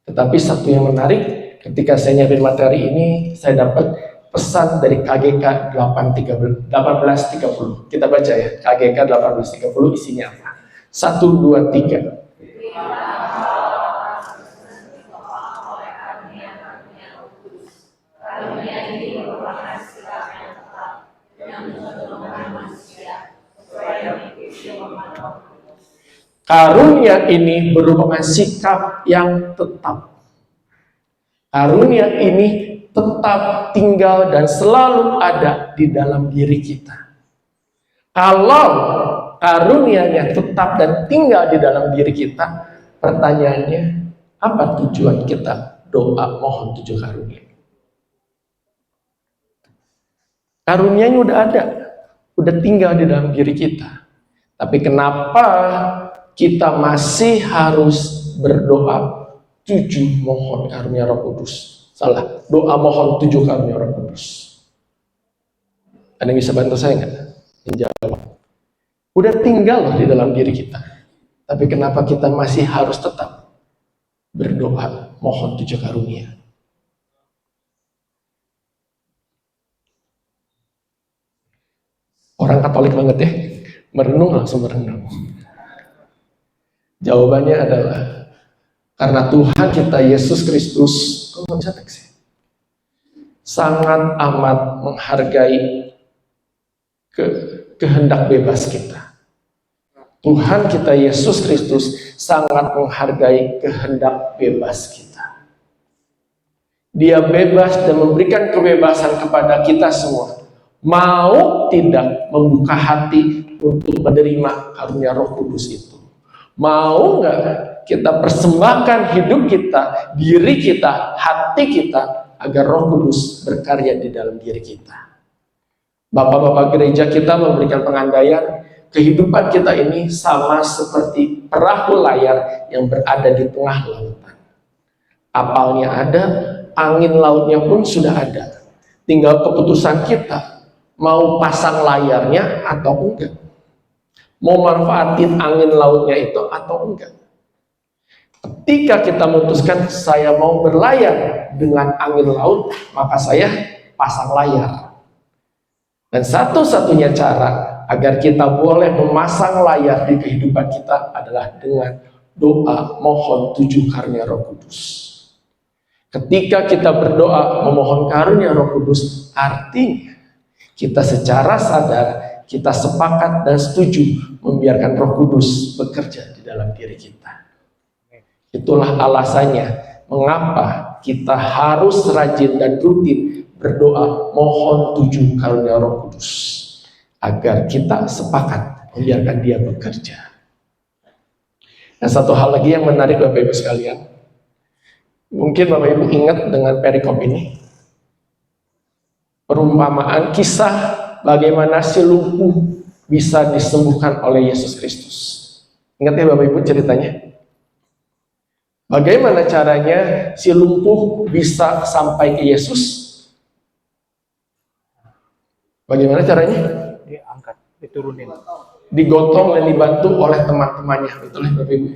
[SPEAKER 2] Tetapi satu yang menarik, ketika saya nyiapin materi ini, saya dapat pesan dari KGK 1830. Kita baca ya, KGK 1830 isinya apa? 1, 2, 3. Karunia ini merupakan sikap yang tetap. Karunia ini tetap tinggal dan selalu ada di dalam diri kita. Kalau karunia-Nya tetap dan tinggal di dalam diri kita, pertanyaannya, apa tujuan kita doa mohon 7 karunia? Karunia-Nya udah ada, udah tinggal di dalam diri kita. Tapi kenapa kita masih harus berdoa 7 mohon karunia Roh Kudus? Salah, doa mohon 7 karunia Roh Kudus. Ada yang bisa bantu saya nggak? Menjawab. Udah tinggal loh di dalam diri kita. Tapi kenapa kita masih harus tetap berdoa mohon 7 karunia? Orang Katolik banget ya, merenung langsung merenung. Jawabannya adalah karena Tuhan kita Yesus Kristus, kok nggak bisa teks ya? Sangat amat menghargai kehendak bebas kita. Tuhan kita Yesus Kristus sangat menghargai kehendak bebas kita. Dia bebas dan memberikan kebebasan kepada kita semua. Mau tidak membuka hati untuk menerima karunia Roh Kudus itu. Mau nggak kita persembahkan hidup kita, diri kita, hati kita, agar Roh Kudus berkarya di dalam diri kita. Bapak-bapak gereja kita memberikan pengandaian, kehidupan kita ini sama seperti perahu layar yang berada di tengah lautan. Kapalnya ada, angin lautnya pun sudah ada. Tinggal keputusan kita, mau pasang layarnya atau enggak. Mau manfaatin angin lautnya itu atau enggak. Ketika kita memutuskan saya mau berlayar dengan angin laut, maka saya pasang layar. Dan satu-satunya cara agar kita boleh memasang layar di kehidupan kita adalah dengan doa mohon 7 karunia Roh Kudus. Ketika kita berdoa memohon karunia Roh Kudus, artinya kita secara sadar, kita sepakat dan setuju membiarkan Roh Kudus bekerja di dalam diri kita. Itulah alasannya mengapa kita harus rajin dan rutin berdoa mohon 7 karunia Roh Kudus, agar kita sepakat membiarkan dia bekerja. Dan satu hal lagi yang menarik Bapak Ibu sekalian, mungkin Bapak Ibu ingat dengan perikop ini, perumpamaan kisah bagaimana si lumpuh bisa disembuhkan oleh Yesus Kristus. Ingat ya Bapak Ibu ceritanya? Bagaimana caranya si lumpuh bisa sampai ke Yesus? Bagaimana caranya?
[SPEAKER 3] Diangkat, diturunin.
[SPEAKER 2] Digotong dan dibantu oleh teman-temannya. Betul ya Bapak Ibu?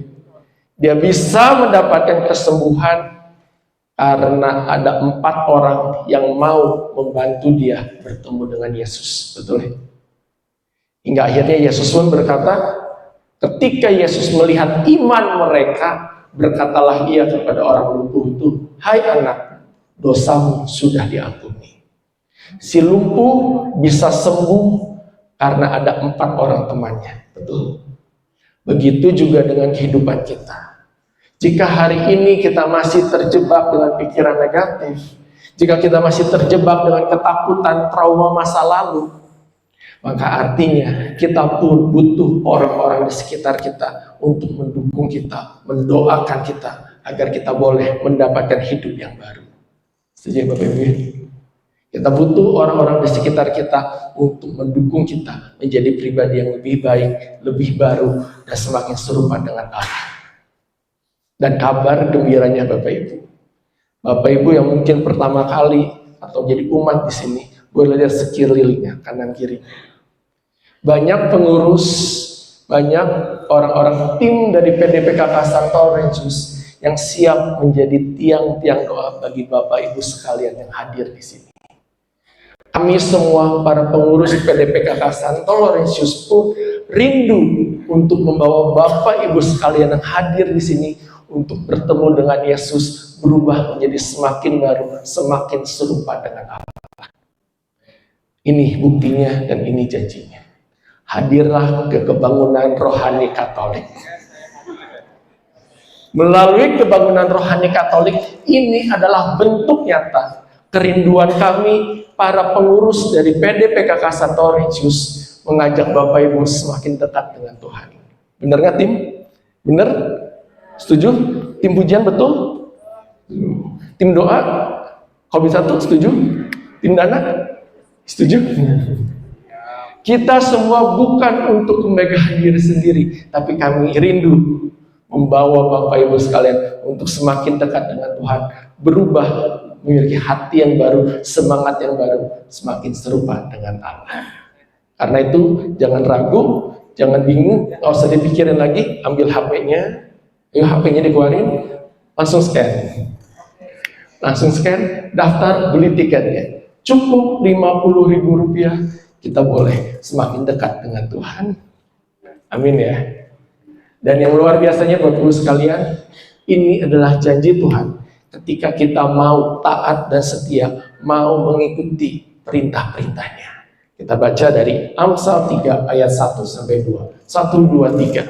[SPEAKER 2] Dia bisa mendapatkan kesembuhan karena ada 4 orang yang mau membantu dia bertemu dengan Yesus. Betul ya? Hingga akhirnya Yesus pun berkata, ketika Yesus melihat iman mereka, berkatalah ia kepada orang lumpuh itu, "Hai anak, dosamu sudah diampuni." Si lumpuh bisa sembuh karena ada 4 orang temannya. Betul. Begitu juga dengan kehidupan kita. Jika hari ini kita masih terjebak dengan pikiran negatif, jika kita masih terjebak dengan ketakutan, trauma masa lalu, maka artinya kita pun butuh orang-orang di sekitar kita untuk mendukung kita, mendoakan kita, agar kita boleh mendapatkan hidup yang baru. Setuju Bapak Ibu? Kita butuh orang-orang di sekitar kita untuk mendukung kita menjadi pribadi yang lebih baik, lebih baru, dan semakin serupa dengan Allah. Dan kabar gembiranya Bapak Ibu, Bapak Ibu yang mungkin pertama kali atau jadi umat di sini, boleh lihat sekelilingnya, kanan kiri. Banyak pengurus, banyak orang-orang tim dari PDPKK Santo Laurentius yang siap menjadi tiang-tiang doa bagi Bapak Ibu sekalian yang hadir di sini. Kami semua para pengurus PDPKK Santo Laurentius pun rindu untuk membawa Bapak Ibu sekalian yang hadir di sini untuk bertemu dengan Yesus, berubah menjadi semakin baru, semakin serupa dengan Allah. Ini buktinya dan ini janjinya. Hadirlah ke kebangunan rohani Katolik. Melalui kebangunan rohani Katolik ini adalah bentuk nyata kerinduan kami para pengurus dari PDPKK Santo Laurentius mengajak Bapak Ibu semakin dekat dengan Tuhan. Benar nggak tim? Benar? Setuju? Tim pujian betul? Tim doa? Komisi 1 setuju? Tim dana? Setuju? Kita semua bukan untuk memegang diri sendiri, tapi kami rindu membawa Bapak Ibu sekalian untuk semakin dekat dengan Tuhan, berubah, memiliki hati yang baru, semangat yang baru, semakin serupa dengan Allah. Karena itu jangan ragu, jangan bingung, nggak usah dipikirin lagi, ambil HP-nya, ayo HP-nya dikeluarin, langsung scan, daftar, beli tiketnya, cukup Rp50.000, kita boleh semakin dekat dengan Tuhan. Amin ya. Dan yang luar biasanya Bapak Ibu sekalian, ini adalah janji Tuhan. Ketika kita mau taat dan setia, mau mengikuti perintah-perintahnya. Kita baca dari Amsal 3 ayat 1-2. 1, 2, 3.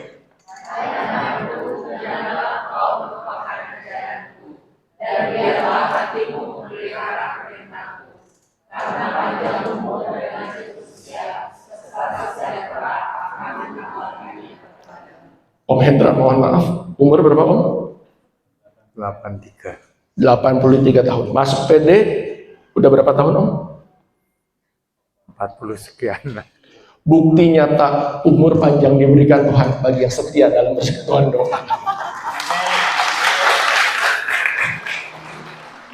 [SPEAKER 2] Om Hendra, mohon maaf. Umur berapa Om?
[SPEAKER 3] 83.
[SPEAKER 2] 83 tahun. Masuk PD udah berapa tahun Om?
[SPEAKER 3] 40 sekian.
[SPEAKER 2] Bukti nyata umur panjang diberikan Tuhan bagi yang setia dalam persekutuan doa.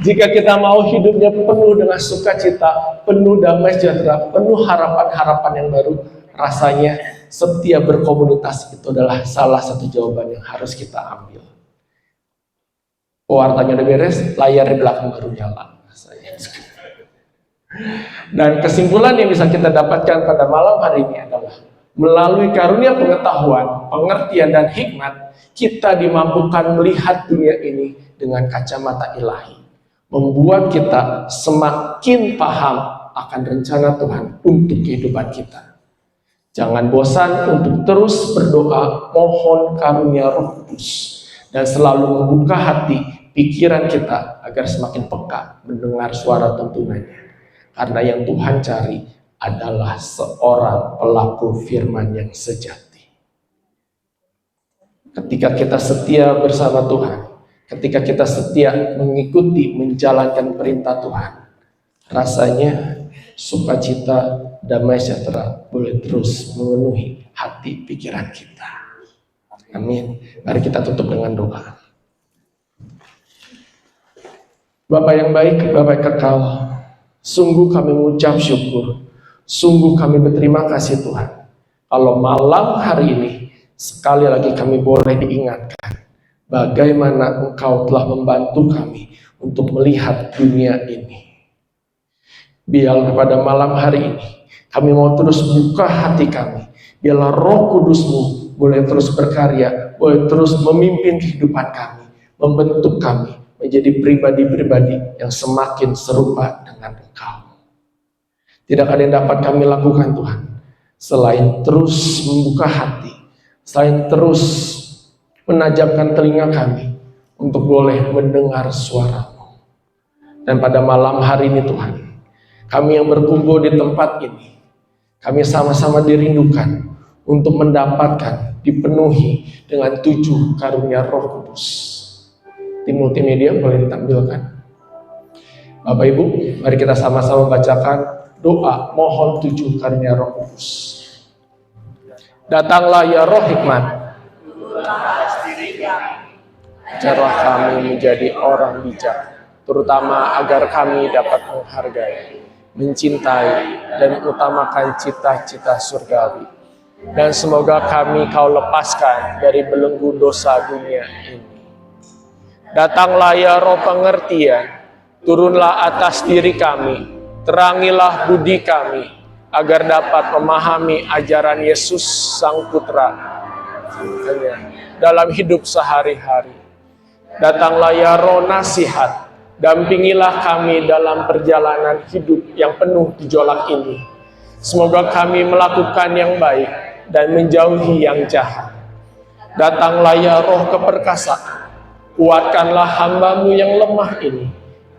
[SPEAKER 2] Jika kita mau hidupnya penuh dengan sukacita, penuh damai sejahtera, penuh harapan-harapan yang baru, rasanya setia berkomunitas itu adalah salah satu jawaban yang harus kita ambil. Pewartanya udah beres, layar di belakang baru nyala. Dan kesimpulan yang bisa kita dapatkan pada malam hari ini adalah melalui karunia pengetahuan, pengertian, dan hikmat, kita dimampukan melihat dunia ini dengan kacamata ilahi, membuat kita semakin paham akan rencana Tuhan untuk kehidupan kita. Jangan bosan untuk terus berdoa, mohon karunia Roh Kudus, dan selalu membuka hati, pikiran kita agar semakin peka mendengar suara tuntunannya. Karena yang Tuhan cari adalah seorang pelaku firman yang sejati. Ketika kita setia bersama Tuhan, ketika kita setia mengikuti, menjalankan perintah Tuhan, rasanya sukacita, damai sejahtera boleh terus memenuhi hati pikiran kita. Amin. Mari kita tutup dengan doa. Bapa yang baik, Bapa yang kekal, sungguh kami mengucap syukur, sungguh kami berterima kasih Tuhan. Kalau malam hari ini sekali lagi kami boleh diingatkan bagaimana Engkau telah membantu kami untuk melihat dunia ini. Biar pada malam hari ini kami mau terus buka hati kami. Biarlah Roh Kudus-Mu boleh terus berkarya, boleh terus memimpin kehidupan kami, membentuk kami menjadi pribadi-pribadi yang semakin serupa dengan Engkau. Tidak ada yang dapat kami lakukan Tuhan, selain terus membuka hati, selain terus menajamkan telinga kami untuk boleh mendengar suara-Mu. Dan pada malam hari ini Tuhan, kami yang berkumpul di tempat ini, kami sama-sama dirindukan untuk mendapatkan, dipenuhi dengan 7 karunia Roh Kudus. Tim multimedia boleh ditampilkan. Bapak Ibu, mari kita sama-sama bacakan doa mohon 7 karunia Roh Kudus. Datanglah ya Roh hikmat, ajarlah kami menjadi orang bijak, terutama agar kami dapat menghargai, mencintai, dan mengutamakan cita-cita surgawi. Dan semoga kami Kau lepaskan dari belenggu dosa dunia ini. Datanglah ya Roh pengertian, turunlah atas diri kami, terangilah budi kami, agar dapat memahami ajaran Yesus Sang Putra dalam hidup sehari-hari. Datanglah ya Roh nasihat, dampingilah kami dalam perjalanan hidup yang penuh gejolak ini. Semoga kami melakukan yang baik dan menjauhi yang jahat. Datanglah ya Roh keperkasaan, kuatkanlah hamba-Mu yang lemah ini,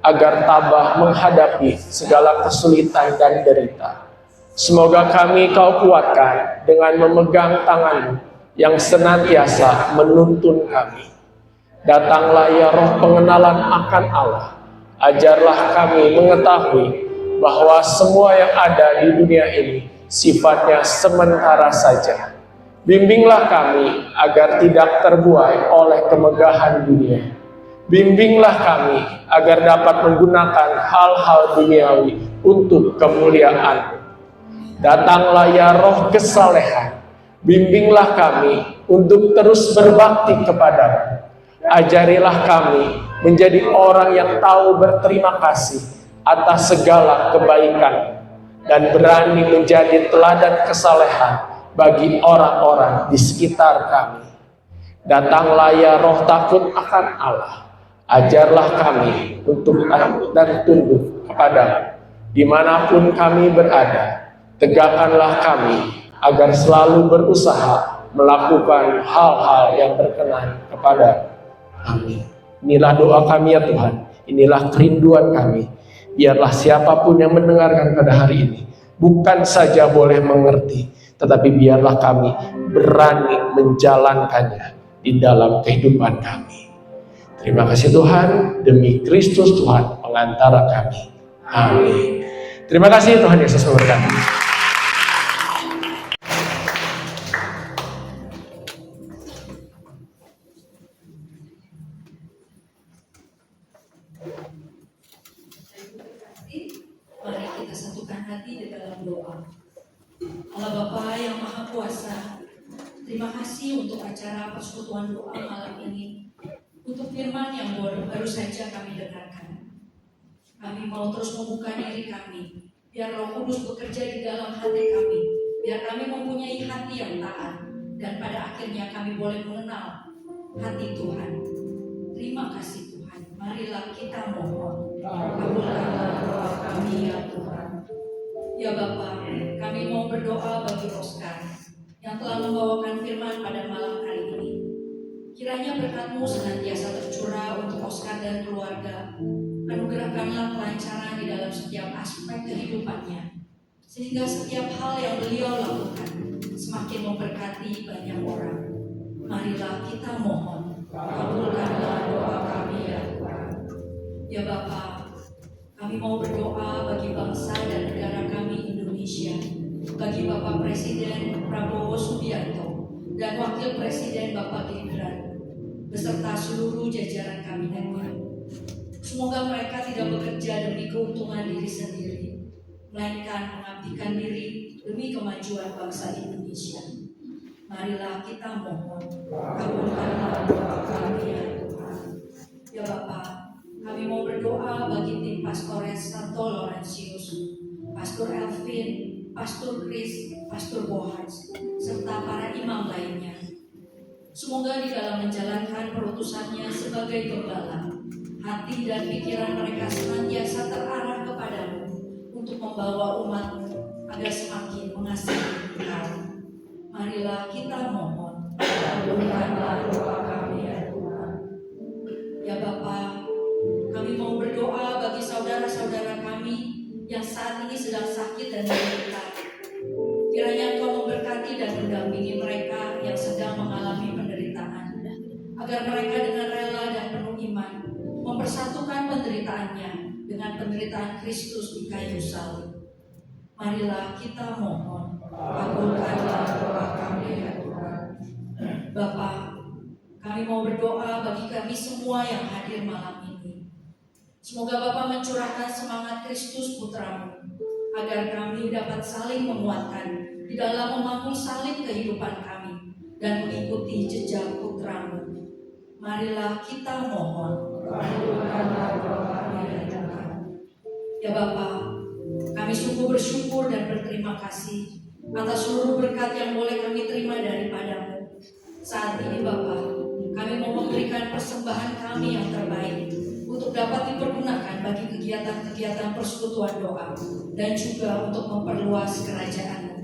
[SPEAKER 2] agar tabah menghadapi segala kesulitan dan derita. Semoga kami Kau kuatkan dengan memegang tangan-Mu yang senantiasa menuntun kami. Datanglah ya Roh pengenalan akan Allah, ajarlah kami mengetahui bahwa semua yang ada di dunia ini sifatnya sementara saja. Bimbinglah kami agar tidak terbuai oleh kemegahan dunia. Bimbinglah kami agar dapat menggunakan hal-hal duniawi untuk kemuliaan. Datanglah ya Roh kesalehan, bimbinglah kami untuk terus berbakti kepada-Mu. Ajarilah kami menjadi orang yang tahu berterima kasih atas segala kebaikan dan berani menjadi teladan kesalehan bagi orang-orang di sekitar kami. Datanglah ya Roh takut akan Allah, ajarlah kami untuk taat dan tunduk kepada-Mu dimanapun kami berada. Tegakkanlah kami agar selalu berusaha melakukan hal-hal yang berkenan kepada. Amin. Inilah doa kami ya Tuhan, inilah kerinduan kami. Biarlah siapapun yang mendengarkan pada hari ini bukan saja boleh mengerti, tetapi biarlah kami berani menjalankannya di dalam kehidupan kami. Terima kasih Tuhan, demi Kristus Tuhan pengantara kami. Amin. Terima kasih, Tuhan Yesus memberkati.
[SPEAKER 5] Mari kita satukan hati di dalam doa. Allah Bapa yang Maha Kuasa, terima kasih untuk acara persekutuan doa malam ini, untuk firman yang baru saja kami dengarkan. Kami mau terus membuka diri kami, biar Roh Kudus bekerja di dalam hati kami, biar kami mempunyai hati yang taat, dan pada akhirnya kami boleh mengenal hati Tuhan. Terima kasih Tuhan. Marilah kita mohon, kabulkanlah doa kami ya Tuhan. Ya Bapa, kami mau berdoa bagi Oscar yang telah membawakan firman pada malam hari ini. Kiranya berkat-Mu senantiasa tercurah untuk Oscar dan keluarga. Anugerahkanlah kelancaran di dalam setiap aspek kehidupannya, sehingga setiap hal yang beliau lakukan semakin memberkati banyak orang. Marilah kita mohon, kabulkanlah doa kami ya Tuhan. Ya Bapa, kami mau berdoa bagi bangsa dan negara kami Indonesia, bagi Bapak Presiden Prabowo Subianto dan Wakil Presiden Bapak Gibran, beserta seluruh jajaran kabinetnya. Semoga mereka tidak bekerja demi keuntungan diri sendiri, melainkan mengabdikan diri demi kemajuan bangsa Indonesia. Marilah kita mohon, kabulkanlah doa kami ya Tuhan. Ya Bapa, kami mau berdoa bagi tim Pastores Santo Laurentius, Pastor Elvin, Pastor Chris, Pastor Bohas, serta para imam lainnya. Semoga di dalam menjalankan perutusannya sebagai gembala, hati dan pikiran mereka senantiasa terarah kepadamu untuk membawa umat-Mu agar semakin mengasihi Engkau. Marilah kita mohon, kabulkanlah doa kami ya Tuhan. Ya Bapa, kami mau berdoa bagi saudara-saudara kami yang saat ini sedang sakit dan menderita. Kiranya Engkau memberkati dan mendampingi mereka yang sedang mengalami penderitaan, agar mereka dengan rela dan penuh iman mempersatukan penderitaannya dengan penderitaan Kristus di kayu salib. Marilah kita mohon, kabulkanlah doa kami ya Tuhan. Bapa, kami mau berdoa bagi kami semua yang hadir malam ini. Semoga Bapa mencurahkan semangat Kristus Putra-Mu, agar kami dapat saling menguatkan di dalam memangku salib kehidupan kami dan mengikuti jejak Putra-Mu. Marilah kita mohon, kabulkanlah doa kami ya Tuhan. Ya Bapa, kami sungguh bersyukur dan berterima kasih atas seluruh berkat yang boleh kami terima daripada-Mu. Saat ini Bapa, kami mau memberikan persembahan kami yang terbaik untuk dapat dipergunakan bagi kegiatan-kegiatan persekutuan doa dan juga untuk memperluas kerajaan-Mu.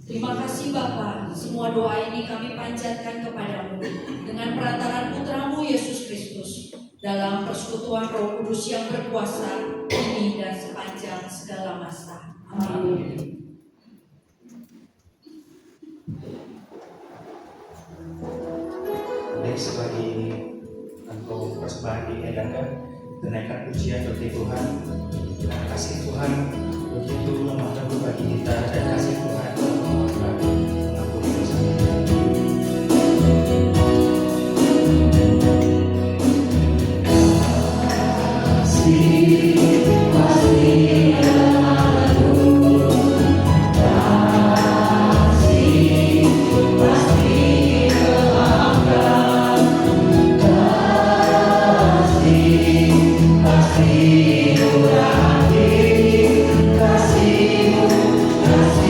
[SPEAKER 5] Terima kasih Bapa, semua doa ini kami panjatkan kepadamu dengan perantaraan Putra-Mu Yesus Kristus dalam persekutuan Roh Kudus yang berkuasa kini dan sepanjang segala masa. Amin.
[SPEAKER 1] Baik, sebagai untuk persembahan diadakan, menaikkan pujian bagi Tuhan. Dan kasih Tuhan begitu lemah lembut bagi kita, dan kasih Tuhan mengampuni dosa kita.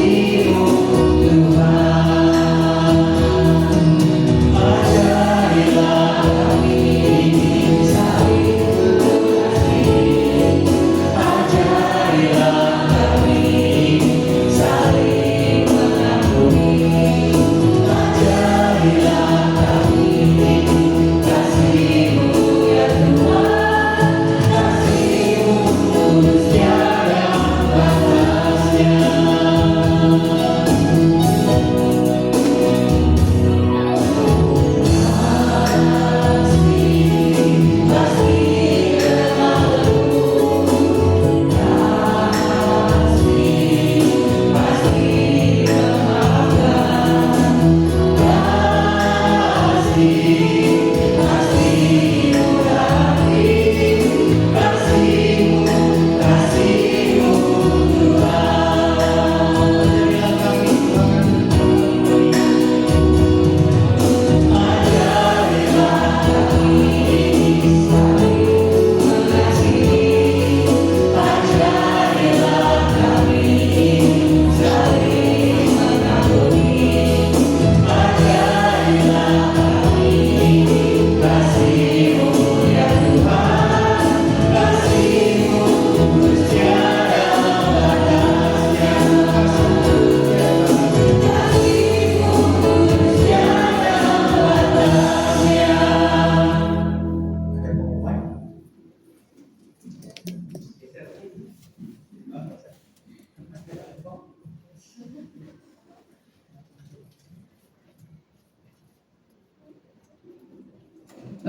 [SPEAKER 6] Kasih-Mu Tuhan.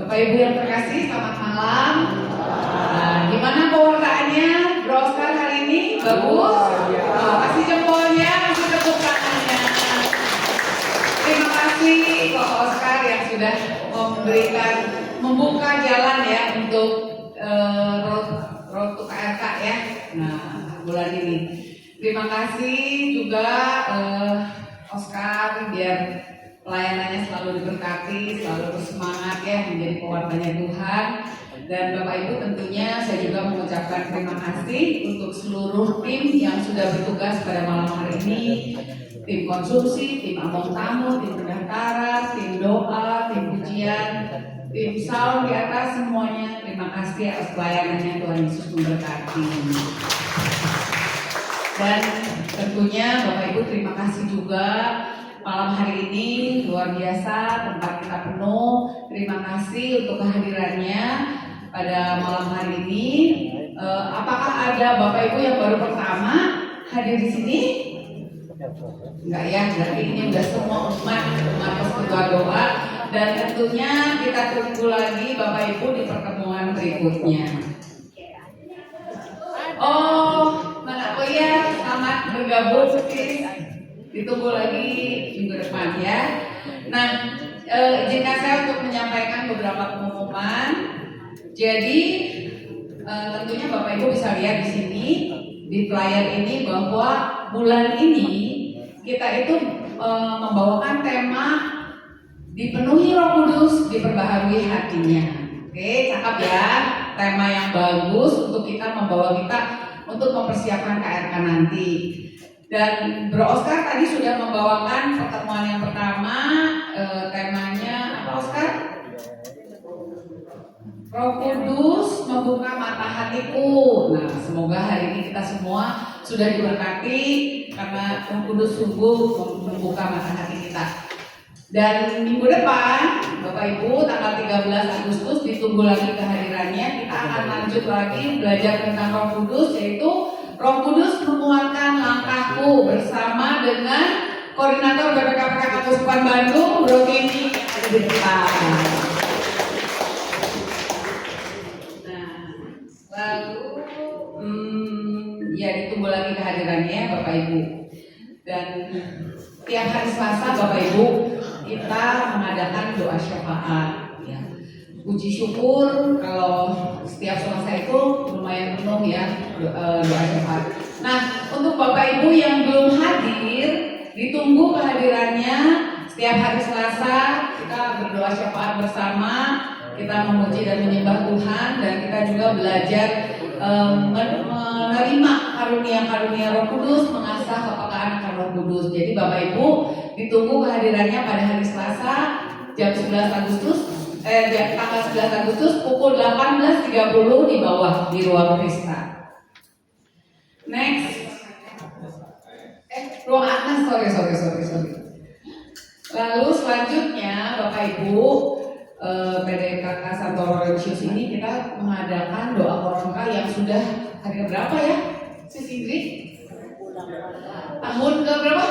[SPEAKER 4] Bapak Ibu yang terkasih, selamat malam. Nah, gimana pewartaannya, Bro Oscar hari ini? Bagus? Kasih jempolnya, kasih tepuk tangannya. Terima kasih Pak Oscar yang sudah membuka jalan ya untuk road to KRK ya. Nah, bulan ini. Terima kasih juga Oscar biar pelayanannya selalu diberkati, selalu bersemangat ya menjadi pewartanya Tuhan. Dan Bapak Ibu tentunya saya juga mengucapkan terima kasih untuk seluruh tim yang sudah bertugas pada malam hari ini. Tim konsumsi, tim among tamu, tim pendaftaran, tim doa, tim pujian, tim sound di atas semuanya. Terima kasih atas pelayanannya, Tuhan Yesus memberkati. Dan tentunya Bapak Ibu terima kasih juga malam hari ini luar biasa, tempat kita penuh. Terima kasih untuk kehadirannya pada malam hari ini. Apakah ada Bapak Ibu yang baru pertama hadir di sini? Enggak ya, berarti ini udah semua umat persekutuan doa. Dan tentunya kita tunggu lagi Bapak Ibu di pertemuan berikutnya. Oh iya, selamat bergabung, ditunggu lagi minggu depan ya. Nah, izinkan saya untuk menyampaikan beberapa pengumuman. Jadi tentunya Bapak Ibu bisa lihat di sini di flyer ini bahwa bulan ini kita itu membawakan tema dipenuhi Roh Kudus, diperbaharui hatinya. Oke, cakep ya, tema yang bagus untuk kita membawa kita untuk mempersiapkan KRK nanti. Dan Bro Oscar tadi sudah membawakan pertemuan yang pertama, temanya apa Oscar? Roh Kudus membuka mata hatiku. Nah, semoga hari ini kita semua sudah diberkati karena Roh Kudus sungguh membuka mata hati kita. Dan minggu depan, Bapak Ibu, tanggal 13 Agustus ditunggu lagi kehadirannya. Kita akan lanjut lagi belajar tentang Roh Kudus, yaitu Roh Kudus menguatkan langkahku bersama dengan Koordinator BPKPK Keuskupan Bandung, Bro Kenny di depan. Lalu ya ditunggu lagi kehadirannya Bapak Ibu. Dan tiap hari Selasa Bapak Ibu kita mengadakan doa syafaat ya. Puji syukur kalau setiap Selasa itu lumayan penuh ya doa syafaat. Nah, untuk Bapak Ibu yang belum hadir, ditunggu kehadirannya. Setiap hari Selasa kita berdoa syafaat bersama, kita memuji dan menyembah Tuhan, dan kita juga belajar menerima karunia-karunia Roh Kudus, mengasah kepekaan akan Roh Kudus. Jadi Bapak Ibu ditunggu kehadirannya pada hari Selasa jam 11 Agustus tanggal 11 Agustus pukul 18.30 di bawah di ruang Krista. Next. Ruang Agnes, sorry. Lalu selanjutnya Bapak Ibu PDKK Santoro Religius ini kita mengadakan doa koronka yang sudah hari berapa ya? Sis Ingrid? Tahun ke berapa?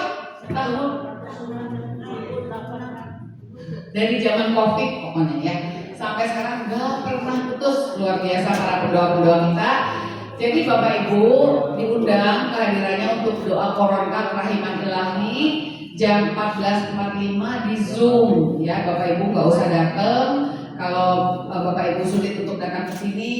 [SPEAKER 4] Tahun dari zaman COVID pokoknya ya. Sampai sekarang nggak pernah putus, luar biasa para pendoa-pendoa kita. Jadi Bapak Ibu diundang kehadirannya untuk doa koronka kerahiman ilahi jam 14.45 di Zoom ya. Bapak Ibu nggak usah datang. Kalau Bapak Ibu sulit untuk datang ke sini,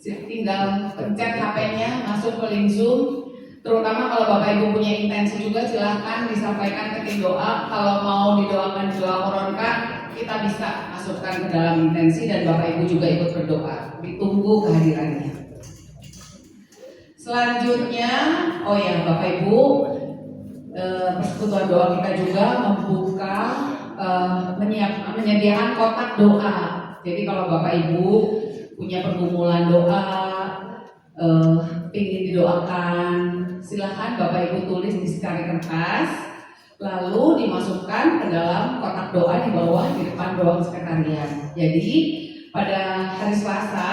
[SPEAKER 4] tinggal pencet HP-nya, masuk ke link Zoom. Terutama kalau Bapak Ibu punya intensi juga, silahkan disampaikan ke tim doa. Kalau mau didoakan doa koronka, kita bisa masukkan ke dalam intensi dan Bapak Ibu juga ikut berdoa. Ditunggu kehadirannya. Selanjutnya, oh ya Bapak Ibu, persekutuan doa kita juga membuka menyediakan kotak doa. Jadi kalau Bapak Ibu punya pergumulan doa, ingin didoakan, silahkan Bapak Ibu tulis di secari kertas, lalu dimasukkan ke dalam kotak doa di bawah di depan ruang sekretariat. Jadi pada hari Selasa,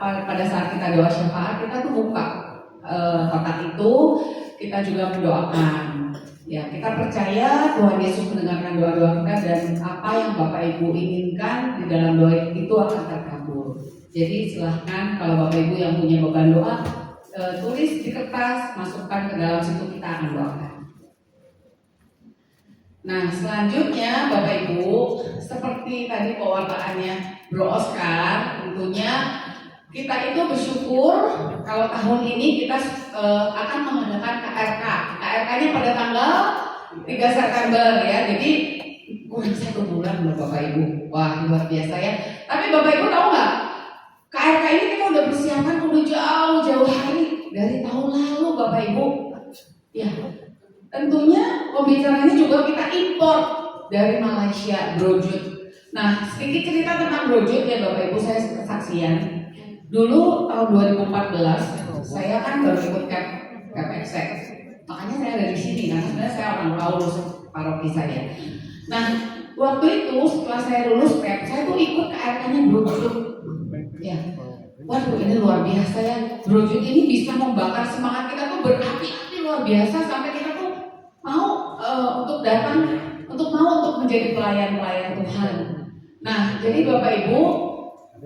[SPEAKER 4] pada saat kita doa syafaat, kita tuh buka kotak itu, kita juga mendoakan. Ya, kita percaya Tuhan Yesus mendengarkan doa-doa kita dan apa yang Bapak Ibu inginkan di dalam doa itu akan terkabul. Jadi silahkan kalau Bapak Ibu yang punya beban doa, tulis di kertas, masukkan ke dalam situ, kita akan doakan. Nah, selanjutnya Bapak Ibu, seperti tadi pewartaannya Bro Oscar, tentunya kita itu bersyukur kalau tahun ini kita akan mengadakan KRK. KRK-nya pada tanggal 3 September ya. Jadi kurang 1 bulan loh Bapak Ibu. Wah, luar biasa ya. Tapi Bapak Ibu tahu nggak? KRK ini kita udah persiapan udah jauh-jauh hari dari tahun lalu Bapak Ibu. Ya. Tentunya pembicaranya juga kita impor dari Malaysia, Brojut. Nah, sedikit cerita tentang Brojut ya Bapak Ibu, saya kesaksian. Dulu tahun 2014 saya kan baru ikut Capexec, makanya saya ada di sini karena sebenarnya saya orang Paulus paroki saya. Nah waktu itu setelah saya lulus PEP, saya tuh ikut ke RK-nya Brojut. Ya, waduh ini luar biasa ya. Brojut ini bisa membakar semangat kita tuh berapi-api luar biasa sampai kita tuh mau untuk datang, untuk menjadi pelayan-pelayan Tuhan. Nah jadi Bapak Ibu,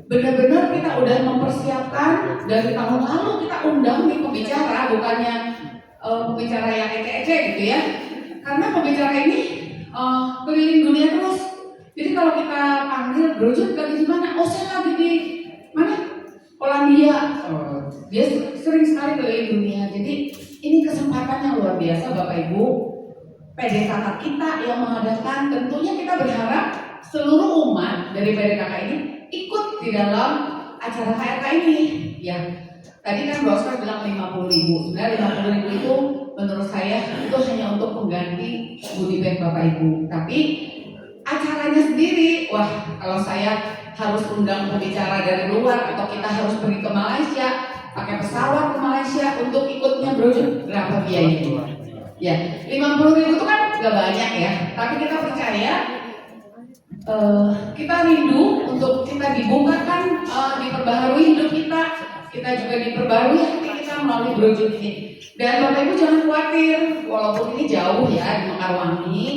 [SPEAKER 4] benar-benar kita udah mempersiapkan dari tahun lalu, kita undang nih pembicara, bukannya pembicara yang ece-ece gitu ya, karena pembicara ini keliling dunia terus. Jadi kalau kita panggil Brojut lagi di mana? Oh saya lagi di mana? Polandia. Dia sering sekali keliling dunia. Jadi ini kesempatan yang luar biasa Bapak Ibu. PDKK kita yang mengadakan, tentunya kita berharap seluruh umat dari PDKK ini ikut di dalam acara KRK ini. Ya, tadi kan Bro Oscar bilang 50.000. Sebenarnya 50.000 itu menurut saya itu hanya untuk mengganti goodie bag Bapak Ibu. Tapi acaranya sendiri, wah kalau saya harus undang pembicara dari luar atau kita harus pergi ke Malaysia, pakai pesawat ke Malaysia untuk ikutnya Brojut, berapa biayanya? Ya, 50.000 itu kan gak banyak ya. Tapi kita percaya kita rindu untuk kita dibukakan, diperbaharui hidup kita juga diperbarui hati kita melalui Brojut ini. Dan Bapak Ibu jangan khawatir, walaupun ini jauh ya di Mekarwangi,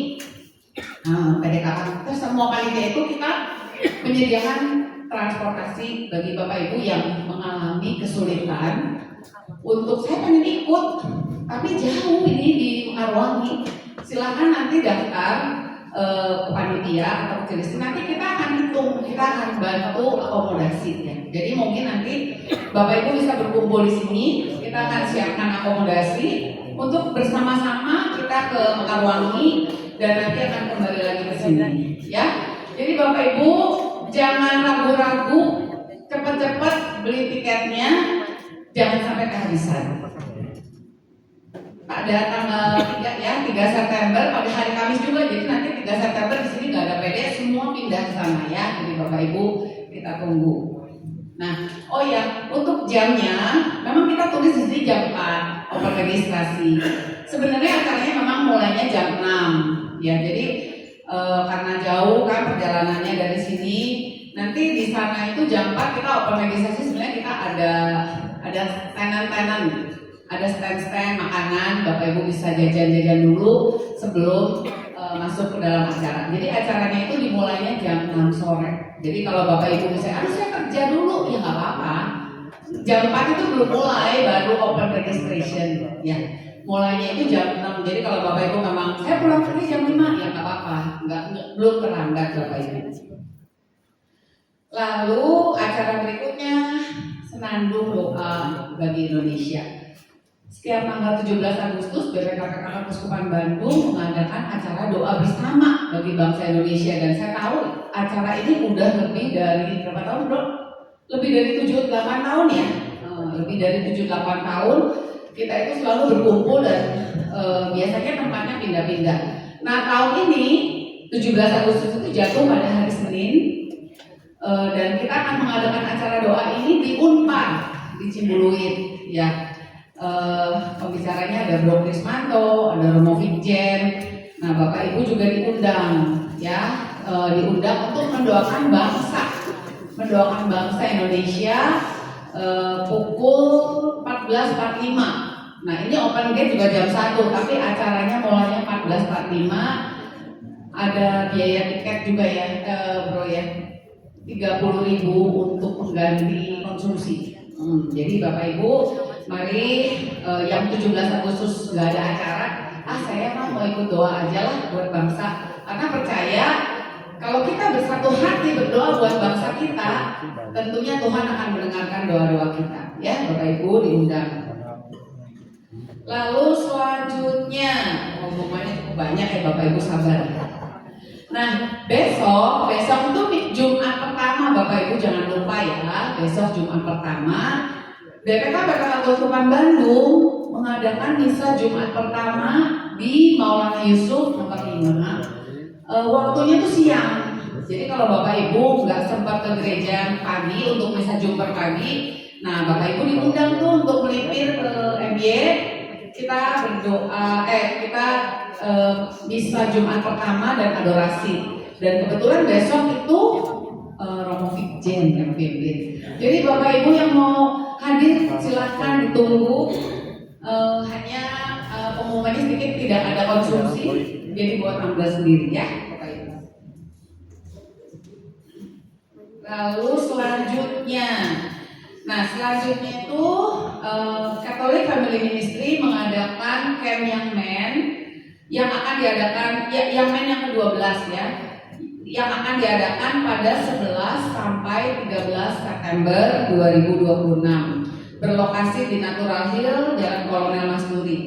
[SPEAKER 4] PDKK kita semua kalinya itu kita menyediakan transportasi bagi Bapak Ibu yang mengalami kesulitan untuk saya pengen ikut, tapi jauh ini di Mekarwangi. Silakan nanti daftar ke panitia atau ke jenis, nanti kita akan hitung, kita akan bantu akomodasi ya. Jadi mungkin nanti Bapak Ibu bisa berkumpul di sini, kita akan siapkan akomodasi untuk bersama-sama kita ke Mekarwangi dan nanti akan kembali lagi ke sini ya. Jadi Bapak Ibu jangan ragu-ragu, cepat-cepat beli tiketnya, jangan sampai kehabisan. Pada tanggal 3 ya, 3 September pada hari Kamis juga, jadi nanti 3 September di sini nggak ada PD, semua pindah ke sana ya. Jadi Bapak Ibu kita tunggu. Nah, oh ya, untuk jamnya memang kita tulis di sini jam 4 open registrasi. Sebenarnya acaranya memang mulainya jam 6 ya. Jadi karena jauh kan perjalanannya dari sini, nanti di sana itu jam 4 kita open registrasi. Sebenarnya kita ada tenan-tenan, ada stand-stand makanan, Bapak Ibu bisa jajan-jajan dulu sebelum masuk ke dalam acara. Jadi acaranya itu dimulainya jam 6 sore. Jadi kalau Bapak Ibu misalnya, saya kerja dulu, ya nggak apa-apa. Jam 4 itu belum mulai, baru open registration. Ya, mulainya itu jam 6. Jadi kalau Bapak Ibu memang, saya pulang kerja jam 5, ya nggak apa-apa. Belum terlambat Bapak Ibu. Lalu acara berikutnya, senandung doa bagi Indonesia. Setiap tanggal 17 Agustus, BPKK Keuskupan Bandung mengadakan acara doa bersama bagi bangsa Indonesia. Dan saya tahu acara ini udah lebih dari berapa tahun bro? Lebih dari 7-8 tahun ya. Lebih dari 7-8 tahun kita itu selalu berkumpul dan biasanya tempatnya pindah-pindah. Nah tahun ini 17 Agustus itu jatuh pada hari Senin. Dan kita akan mengadakan acara doa ini di Unpad di Cimbuluit ya. Pembicaranya ada Bro Krismanto, ada Romo Vigjen. Nah Bapak Ibu juga diundang ya, diundang untuk mendoakan bangsa Indonesia pukul 14.45 Nah ini open gate juga jam 1, tapi acaranya mulainya 14.45. Ada biaya tiket juga ya, bro ya, 30.000 untuk pengganti konsumsi. Jadi Bapak Ibu, mari yang 17 Agustus nggak ada acara, saya mau ikut doa aja lah buat bangsa. Karena percaya kalau kita bersatu hati berdoa buat bangsa kita, tentunya Tuhan akan mendengarkan doa-doa kita. Ya, Bapak Ibu diundang. Lalu selanjutnya, omongannya cukup banyak ya Bapak Ibu, sabar. Nah, besok itu Jumat pertama, Bapak Ibu jangan lupa ya, besok Jumat pertama BPK Keuskupan Bandung mengadakan misa Jumat pertama di Maulana Yusuf nomor 5. Waktunya tuh siang. Jadi kalau Bapak Ibu nggak sempat ke gereja pagi untuk misa Jumat pagi, nah Bapak Ibu diundang tuh untuk melipir ke MY. Kita berdoa, kita misa Jumat pertama dan adorasi. Dan kebetulan besok itu Romo Fikjen yang pimpin. Jadi Bapak Ibu yang mau hadir silahkan ditunggu. Hanya pengumumannya sedikit, tidak ada konsumsi, jadi buat Anda sendiri ya Bapak Ibu. Lalu selanjutnya, itu Catholic Family Ministry mengadakan Camp Young Men yang akan diadakan, Young Men yang ke-12 ya, yang akan diadakan pada 11 sampai 13 September 2026. Berlokasi di Natural Hill, Jalan Kolonel Masduri.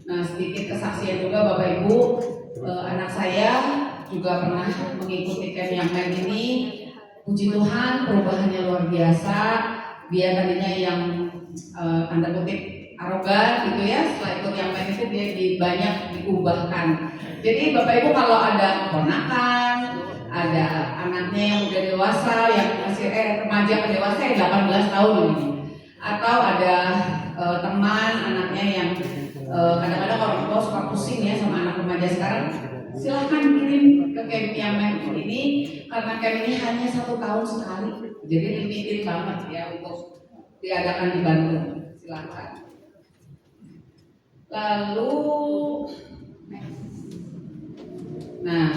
[SPEAKER 4] Nah, sedikit kesaksian juga Bapak Ibu, anak saya juga pernah mengikuti Camp Young Men ini. Puji Tuhan, perubahannya luar biasa. Dia tadinya yang tanda kutip arogan gitu ya, setelah ikut Young Men itu dia banyak diubahkan. Jadi Bapak Ibu kalau ada keponakan, ada anaknya yang udah dewasa, yang masih remaja ke dewasa yang 18 tahun ini, atau ada teman anaknya yang kadang-kadang orang tua suka pusing ya sama anak remaja sekarang, silahkan kirim ke Camp Young Men ini, karena camp ini hanya 1 tahun sekali, jadi limited banget ya untuk diadakan di Bandung. Silahkan. Lalu, nah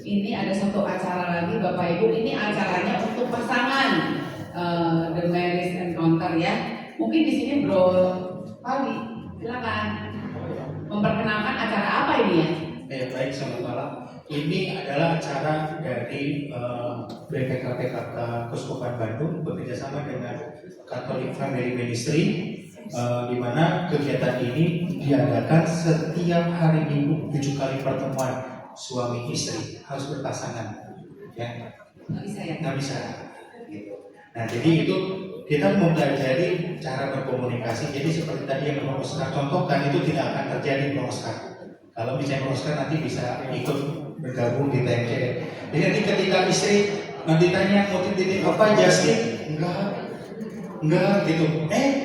[SPEAKER 4] ini ada satu acara lagi Bapak Ibu, ini acaranya untuk pasangan, The Marriage Encounter ya. Mungkin di sini Bro Pali, silakan memperkenalkan acara apa ini ya?
[SPEAKER 1] Baik, selamat malam. Ini adalah acara dari BPK Keuskupan Bandung bekerjasama dengan Catholic Family Ministry, di mana kegiatan ini diadakan setiap hari Minggu 7 kali pertemuan suami istri, harus berpasangan, ya. Nggak bisa. Gitu. Nah, jadi itu kita mempelajari cara berkomunikasi. Jadi seperti tadi yang Bro Oscar contohkan, itu tidak akan terjadi Bro Oscar. Kalau misalnya Bro Oscar nanti bisa ikut bergabung di TMC. Jadi nanti ketika istri nanti tanya mau titip apa Justin, enggak gitu.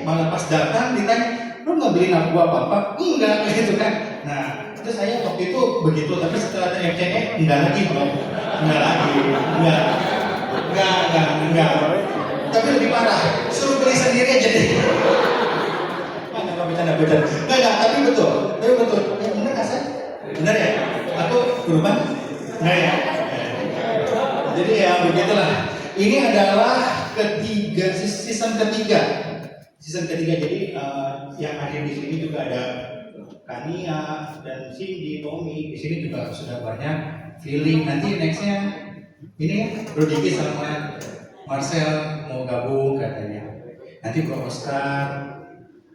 [SPEAKER 1] Malah pas datang ditanya, lu nggak beliin aku apa-apa? Enggak gitu kan. Nah, itu saya waktu itu begitu, tapi setelah TMC enggak lagi Bro. Enggak. Tapi lebih parah, suruh beli sendiri aja deh. Enggak bercanda. Enggak, tapi betul. Bener nggak saya? Bener ya? Aku berubah? Enggak ya? Jadi ya begitulah. Ini adalah season ketiga. Jadi yang hadir di sini juga ada Kania dan Cindy, Tommy. Di sini juga sudah banyak feeling. Nanti nextnya ini Bro Diki sama Marcel mau gabung katanya. Nanti Bro Oscar,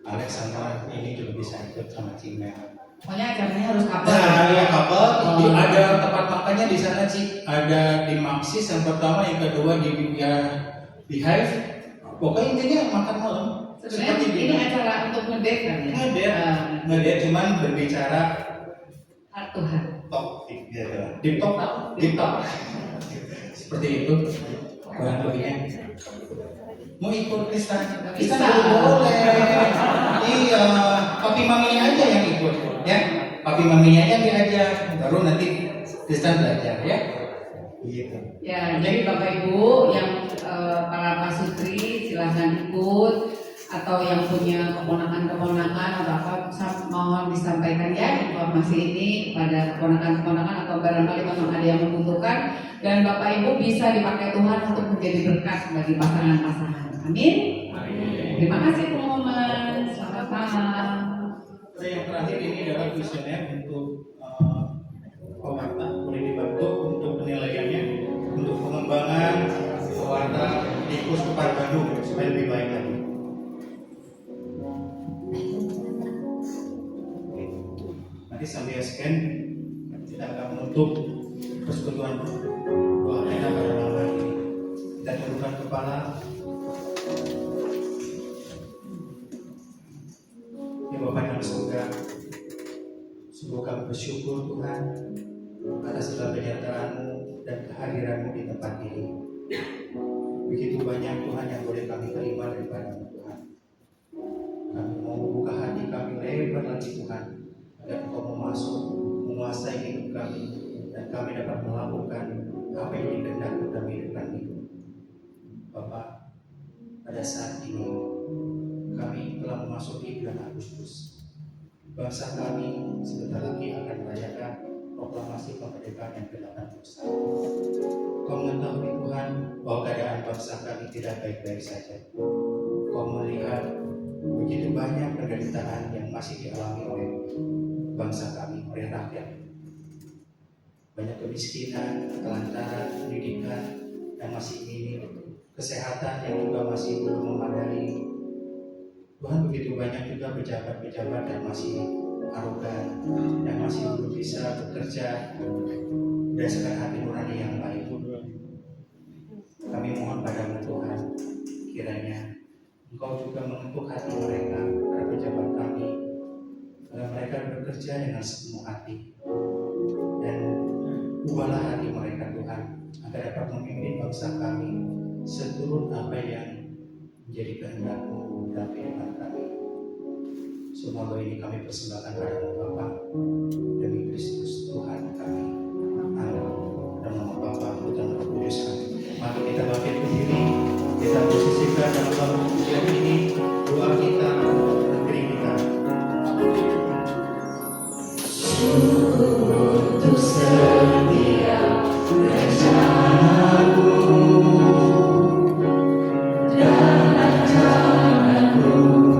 [SPEAKER 1] Alex sama ini juga bisa ikut sama Cimel.
[SPEAKER 4] Pokoknya acaranya harus couple.
[SPEAKER 1] Nah, ya couple. Ada tempat makannya di sana sih. Ada di Maxis yang pertama, yang kedua di Hive. Pokoknya intinya makan malam.
[SPEAKER 4] Sebenarnya ini acara untuk ngedate kan ya?
[SPEAKER 1] Ngedate cuman berbicara
[SPEAKER 4] heart to heart.
[SPEAKER 1] Deep talk. Seperti itu. Kurang lebihnya. Mau ikut Kristan boleh. Iya, papi maminya aja yang ikut, ya. Papi maminya aja diajak, baru nanti Kristan belajar, ya. Gitu.
[SPEAKER 4] Ya, jadi Bapak Ibu yang para pasutri silahkan ikut. atau yang punya keponakan-keponakan atau apa, mohon disampaikan ya informasi ini pada keponakan-keponakan atau barangkali memang ada yang membutuhkan, dan Bapak Ibu bisa dipakai Tuhan untuk menjadi berkat bagi pasangan-pasangan. Amin. Terima kasih teman-teman. Selamat malam.
[SPEAKER 1] Yang terakhir ini adalah kuesioner untuk pewarta, boleh dibantu untuk penilaiannya, untuk pengembangan pewarta di Puskesmas Bandung supaya lebih baik lagi. Nanti sambil scan kita akan menutup persekutuan doa kita pada malam hari ini. Kita tundukkan kepala. Ya Bapak yang surga, sungguh kami bersyukur Tuhan atas segala penyertaan-Mu dan kehadiran-Mu di tempat ini. Begitu banyak Tuhan yang boleh kami terima daripada-Mu Tuhan. Kami mau membuka hati kami lebar lagi Tuhan, agar Engkau mau masuk, menguasai hidup kami, dan kami dapat melakukan apa yang dikehendaki dalam hidup kami. Bapak, pada saat ini kami telah memasuki bulan Agustus. Bangsa kami sebentar lagi akan merayakan proklamasi kemerdekaan yang ke-81. Kau mengetahui Tuhan bahwa keadaan bangsa kami tidak baik-baik saja. Kau melihat begitu banyak penderitaan yang masih dialami oleh bangsa kami, oleh rakyat. Banyak kemiskinan, kelantaran, pendidikan yang masih minim, kesehatan yang juga masih belum memadai. Tuhan, begitu banyak juga pejabat-pejabat yang masih arogan, yang masih belum bisa bekerja berdasarkan hati nurani yang baik. Kami mohon padamu Tuhan, kiranya Engkau juga mengetuk hati mereka, para pejabat kami, agar mereka bekerja dengan sepenuh hati, dan ubahlah hati mereka Tuhan, agar dapat memimpin bangsa kami seturut apa yang menjadi kehendak-Mu dalam kehidupan kami. Semoga ini kami persembahkan padamu Bapa, demi Kristus Tuhan kami. Amin. Dalam nama Bapa, Putra, dan Roh Kudus. Mari kita bangkit berdiri, kita posisikan dalam bangku pujian ini doa kita untuk negeri kita. Sungguh setia rencanamu dan rancanganmu.